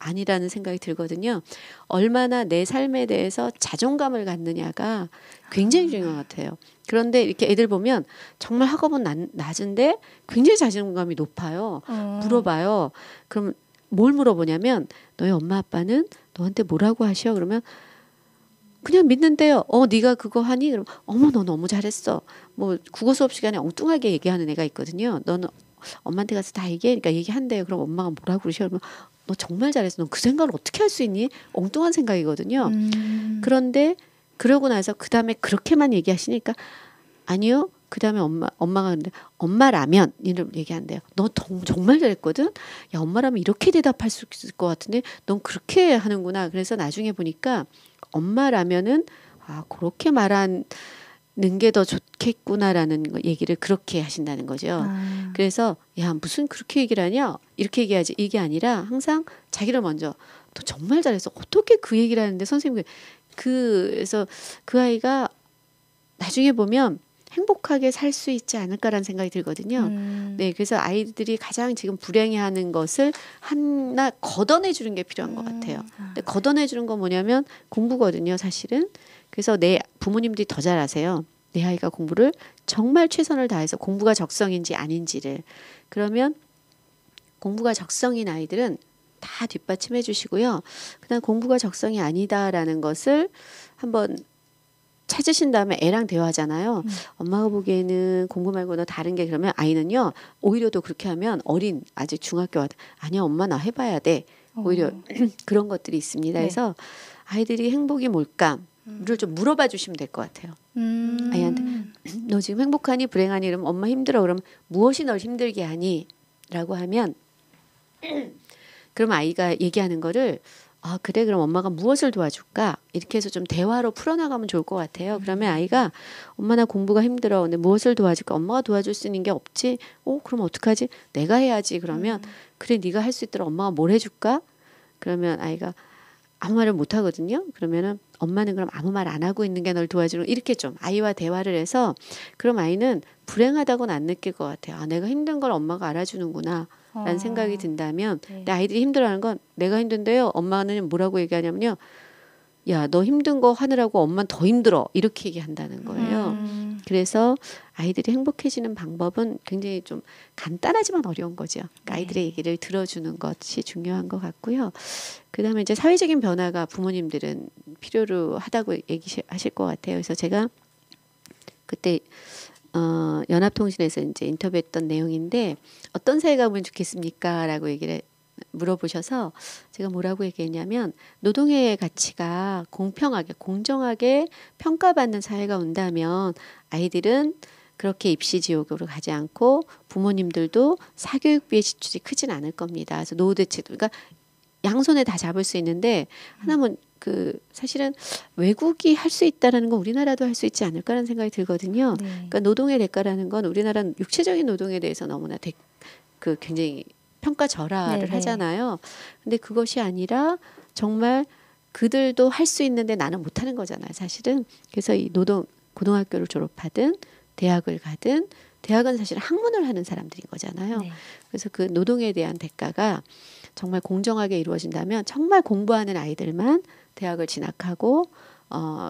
아니라는 생각이 들거든요. 얼마나 내 삶에 대해서 자존감을 갖느냐가 굉장히 중요한 것 같아요. 그런데 이렇게 애들 보면 정말 학업은 낮은데 굉장히 자존감이 높아요. 물어봐요. 그럼 뭘 물어보냐면 너희 엄마 아빠는 너한테 뭐라고 하셔? 그러면 그냥 믿는데요. 네가 그거 하니? 그럼 어머 너 너무 잘했어. 뭐 국어 수업 시간에 엉뚱하게 얘기하는 애가 있거든요. 너는 엄마한테 가서 다 얘기해. 그러니까 얘기한대요. 그럼 엄마가 뭐라고 그러셔? 그러면 너 정말 잘했어. 너 그 생각을 어떻게 할 수 있니? 엉뚱한 생각이거든요. 그런데 그러고 나서 그 다음에 그렇게만 얘기하시니까 아니요. 그 다음에 엄마가 근데 엄마라면 이를 얘기한대요. 너 정말 잘했거든. 야 엄마라면 이렇게 대답할 수 있을 것 같은데 넌 그렇게 하는구나. 그래서 나중에 보니까 엄마라면은 그렇게 말한 게 더 좋겠구나라는 얘기를 그렇게 하신다는 거죠. 그래서 야 무슨 그렇게 얘기를 하냐 이렇게 얘기하지 이게 아니라 항상 자기를 먼저 너 정말 잘했어 어떻게 그 얘기를 하는데 선생님 그래서 그 아이가 나중에 보면 행복하게 살 수 있지 않을까라는 생각이 들거든요. 네, 그래서 아이들이 가장 지금 불행해하는 것을 하나 걷어내 주는 게 필요한 것 같아요. 근데 걷어내 주는 건 뭐냐면 공부거든요, 사실은. 그래서 내 부모님들이 더 잘 아세요. 내 아이가 공부를 정말 최선을 다해서 공부가 적성인지 아닌지를. 그러면 공부가 적성인 아이들은 다 뒷받침해 주시고요. 그다음 공부가 적성이 아니다라는 것을 한번 찾으신 다음에 애랑 대화하잖아요. 엄마가 보기에는 공부 말고 너 다른 게 그러면 아이는요. 오히려 또 그렇게 하면 어린 아직 중학교 아니야 엄마 나 해봐야 돼. 오히려 그런 것들이 있습니다. 네. 그래서 아이들이 행복이 뭘까를 좀 물어봐 주시면 될 것 같아요. 아이한테 너 지금 행복하니 불행하니 이러면 엄마 힘들어 그러면 무엇이 널 힘들게 하니? 라고 하면 그럼 아이가 얘기하는 거를 아 그래 그럼 엄마가 무엇을 도와줄까 이렇게 해서 좀 대화로 풀어나가면 좋을 것 같아요. 그러면 아이가 엄마 나 공부가 힘들어 근데 무엇을 도와줄까 엄마가 도와줄 수 있는 게 없지 그럼 어떡하지 내가 해야지 그러면 그래 네가 할 수 있도록 엄마가 뭘 해줄까 그러면 아이가 아무 말을 못 하거든요. 그러면은 엄마는 그럼 아무 말 안 하고 있는 게 널 도와주는 이렇게 좀 아이와 대화를 해서 그럼 아이는 불행하다고는 안 느낄 것 같아요. 아 내가 힘든 걸 엄마가 알아주는구나 라는 생각이 든다면 네. 내 아이들이 힘들어하는 건 내가 힘든데요. 엄마는 뭐라고 얘기하냐면요. 야, 너 힘든 거 하느라고 엄마는 더 힘들어. 이렇게 얘기한다는 거예요. 그래서 아이들이 행복해지는 방법은 굉장히 좀 간단하지만 어려운 거죠. 그러니까 아이들의 얘기를 들어주는 것이 중요한 것 같고요. 그다음에 이제 사회적인 변화가 부모님들은 필요로 하다고 얘기하실 것 같아요. 그래서 제가 그때 연합통신에서 이제 인터뷰했던 내용인데 어떤 사회가 보면 좋겠습니까? 라고 얘기를 물어보셔서 제가 뭐라고 얘기했냐면 노동의 가치가 공평하게 공정하게 평가받는 사회가 온다면 아이들은 그렇게 입시지옥으로 가지 않고 부모님들도 사교육비의 지출이 크진 않을 겁니다. 그래서 노후 대책도 그러니까 양손에 다 잡을 수 있는데 하나는 그 사실은 외국이 할 수 있다라는 건 우리나라도 할 수 있지 않을까라는 생각이 들거든요. 네. 그러니까 노동의 대가라는 건 우리나라는 육체적인 노동에 대해서 너무나 그 굉장히 평가절하를 네네. 하잖아요. 근데 그것이 아니라 정말 그들도 할 수 있는데 나는 못하는 거잖아요. 사실은. 그래서 이 고등학교를 졸업하든 대학을 가든 대학은 사실 학문을 하는 사람들인 거잖아요. 네. 그래서 그 노동에 대한 대가가 정말 공정하게 이루어진다면 정말 공부하는 아이들만 대학을 진학하고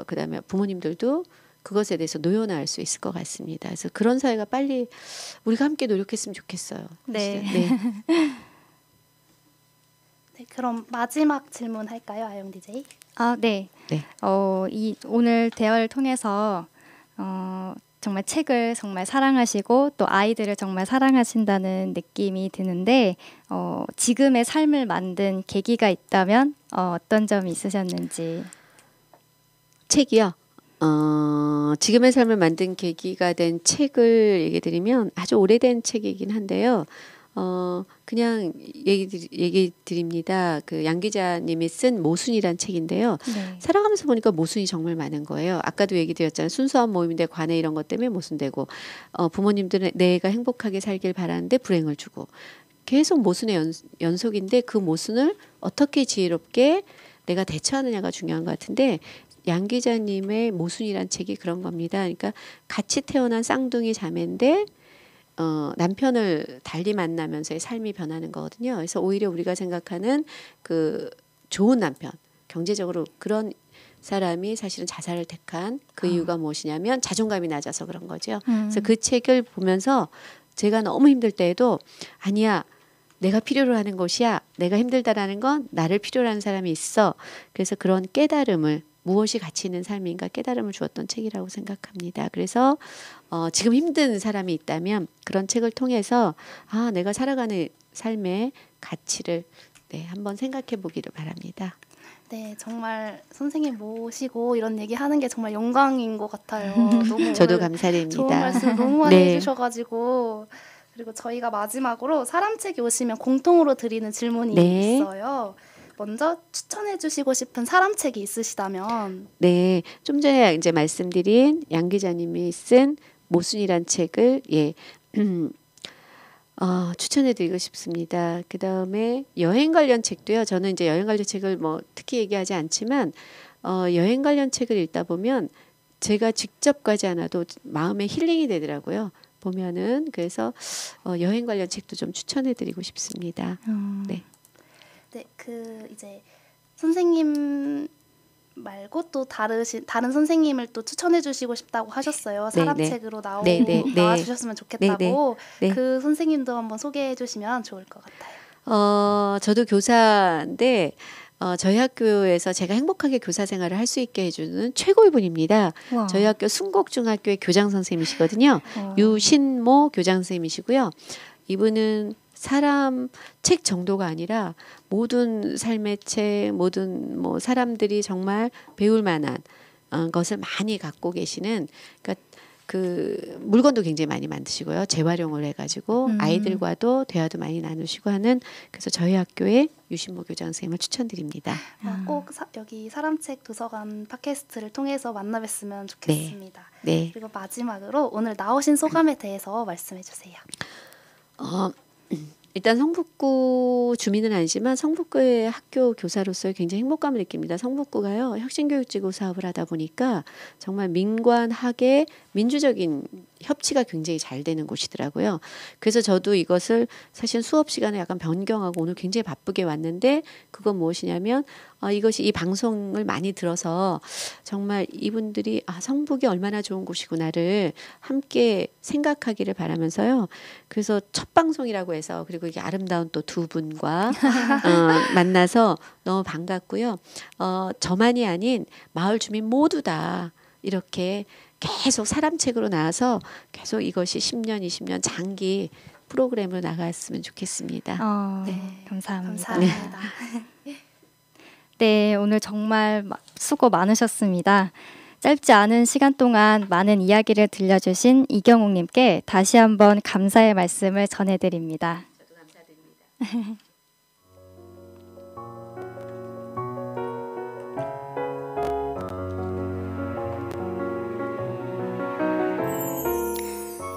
그다음에 부모님들도 그것에 대해서 노연할 수 있을 것 같습니다. 그래서 그런 사회가 빨리 우리가 함께 노력했으면 좋겠어요. 네. 네. 네, 그럼 마지막 질문 할까요, 아영 DJ? 아, 네. 네. 이 오늘 대화를 통해서 정말 책을 정말 사랑하시고 또 아이들을 정말 사랑하신다는 느낌이 드는데 지금의 삶을 만든 계기가 있다면 어떤 점이 있으셨는지. 책이요. 지금의 삶을 만든 계기가 된 책을 얘기 드리면 아주 오래된 책이긴 한데요. 그냥 얘기 드립니다. 그 양 기자님이 쓴 모순이란 책인데요. 네. 살아가면서 보니까 모순이 정말 많은 거예요. 아까도 얘기 드렸잖아요. 순수한 모임인데 관해 이런 것 때문에 모순되고 부모님들은 내가 행복하게 살길 바라는데 불행을 주고 계속 모순의 연속인데 그 모순을 어떻게 지혜롭게 내가 대처하느냐가 중요한 것 같은데 양 기자님의 모순이란 책이 그런 겁니다. 그러니까 같이 태어난 쌍둥이 자매인데 남편을 달리 만나면서의 삶이 변하는 거거든요. 그래서 오히려 우리가 생각하는 그 좋은 남편, 경제적으로 그런 사람이 사실은 자살을 택한 그 이유가 무엇이냐면 자존감이 낮아서 그런 거죠. 그래서 그 책을 보면서 제가 너무 힘들 때에도 아니야. 내가 필요로 하는 것이야. 내가 힘들다라는 건 나를 필요로 하는 사람이 있어. 그래서 그런 깨달음을 무엇이 가치 있는 삶인가 깨달음을 주었던 책이라고 생각합니다. 그래서 지금 힘든 사람이 있다면 그런 책을 통해서 내가 살아가는 삶의 가치를 한번 생각해 보기를 바랍니다. 네, 정말 선생님 모시고 이런 얘기하는 게 정말 영광인 것 같아요. 너무 저도 오늘 감사드립니다. 좋은 말씀 너무 많이 네. 해주셔가지고 그리고 저희가 마지막으로 사람책이 오시면 공통으로 드리는 질문이 네. 있어요. 먼저 추천해 주시고 싶은 사람책이 있으시다면. 네, 좀 전에 이제 말씀드린 양 기자님이 쓴 모순이란 책을 추천해드리고 싶습니다. 그 다음에 여행 관련 책도요. 저는 이제 여행 관련 책을 뭐 특히 얘기하지 않지만 여행 관련 책을 읽다 보면 제가 직접 가지 않아도 마음에 힐링이 되더라고요. 보면은 그래서 여행 관련 책도 좀 추천해드리고 싶습니다. 네. 네, 그 이제 선생님 말고 또 다른 선생님을 또 추천해 주시고 싶다고 하셨어요. 사람책으로 나와주셨으면 좋겠다고. 네. 그 선생님도 한번 소개해 주시면 좋을 것 같아요. 저도 교사인데 저희 학교에서 제가 행복하게 교사 생활을 할 수 있게 해주는 최고의 분입니다. 와. 저희 학교 순곡중학교의 교장 선생님이시거든요. 유신모 교장 선생님이시고요. 이분은 사람 책 정도가 아니라 모든 삶의 책, 모든 뭐 사람들이 정말 배울 만한 것을 많이 갖고 계시는, 그러니까 그 물건도 굉장히 많이 만드시고요. 재활용을 해가지고 아이들과도 대화도 많이 나누시고 하는, 그래서 저희 학교의 유신모 교장 선생님을 추천드립니다. 꼭 여기 사람책 도서관 팟캐스트를 통해서 만나 뵀으면 좋겠습니다. 네. 그리고 마지막으로 오늘 나오신 소감에 대해서 말씀해 주세요. 일단 성북구 주민은 아니지만 성북구의 학교 교사로서 굉장히 행복감을 느낍니다. 성북구가요, 혁신교육지구 사업을 하다 보니까 정말 민관 학의 민주적인 협치가 굉장히 잘 되는 곳이더라고요. 그래서 저도 이것을 사실 수업 시간에 약간 변경하고 오늘 굉장히 바쁘게 왔는데, 그건 무엇이냐면 이것이 이 방송을 많이 들어서 정말 이분들이 성북이 얼마나 좋은 곳이구나를 함께 생각하기를 바라면서요. 그래서 첫 방송이라고 해서, 그리고 이게 아름다운 또 두 분과 만나서 너무 반갑고요. 저만이 아닌 마을 주민 모두 다 이렇게 계속 사람책으로 나와서 계속 이것이 10년, 20년 장기 프로그램으로 나갔으면 좋겠습니다. 네, 감사합니다. 감사합니다. 네, 오늘 정말 수고 많으셨습니다. 짧지 않은 시간 동안 많은 이야기를 들려주신 이경욱님께 다시 한번 감사의 말씀을 전해드립니다. 저도 감사드립니다.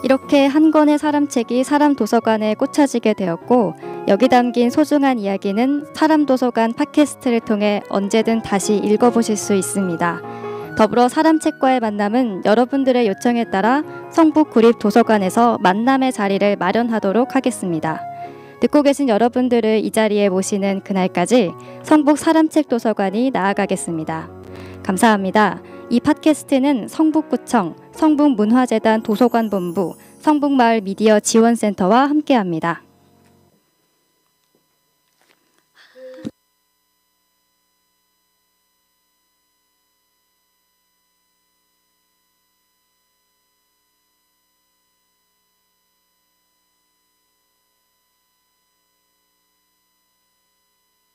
이렇게 한 권의 사람책이 사람도서관에 꽂혀지게 되었고, 여기 담긴 소중한 이야기는 사람도서관 팟캐스트를 통해 언제든 다시 읽어보실 수 있습니다. 더불어 사람책과의 만남은 여러분들의 요청에 따라 성북구립도서관에서 만남의 자리를 마련하도록 하겠습니다. 듣고 계신 여러분들을 이 자리에 모시는 그날까지 성북 사람책도서관이 나아가겠습니다. 감사합니다. 이 팟캐스트는 성북구청, 성북문화재단 도서관본부, 성북마을 미디어 지원센터와 함께합니다.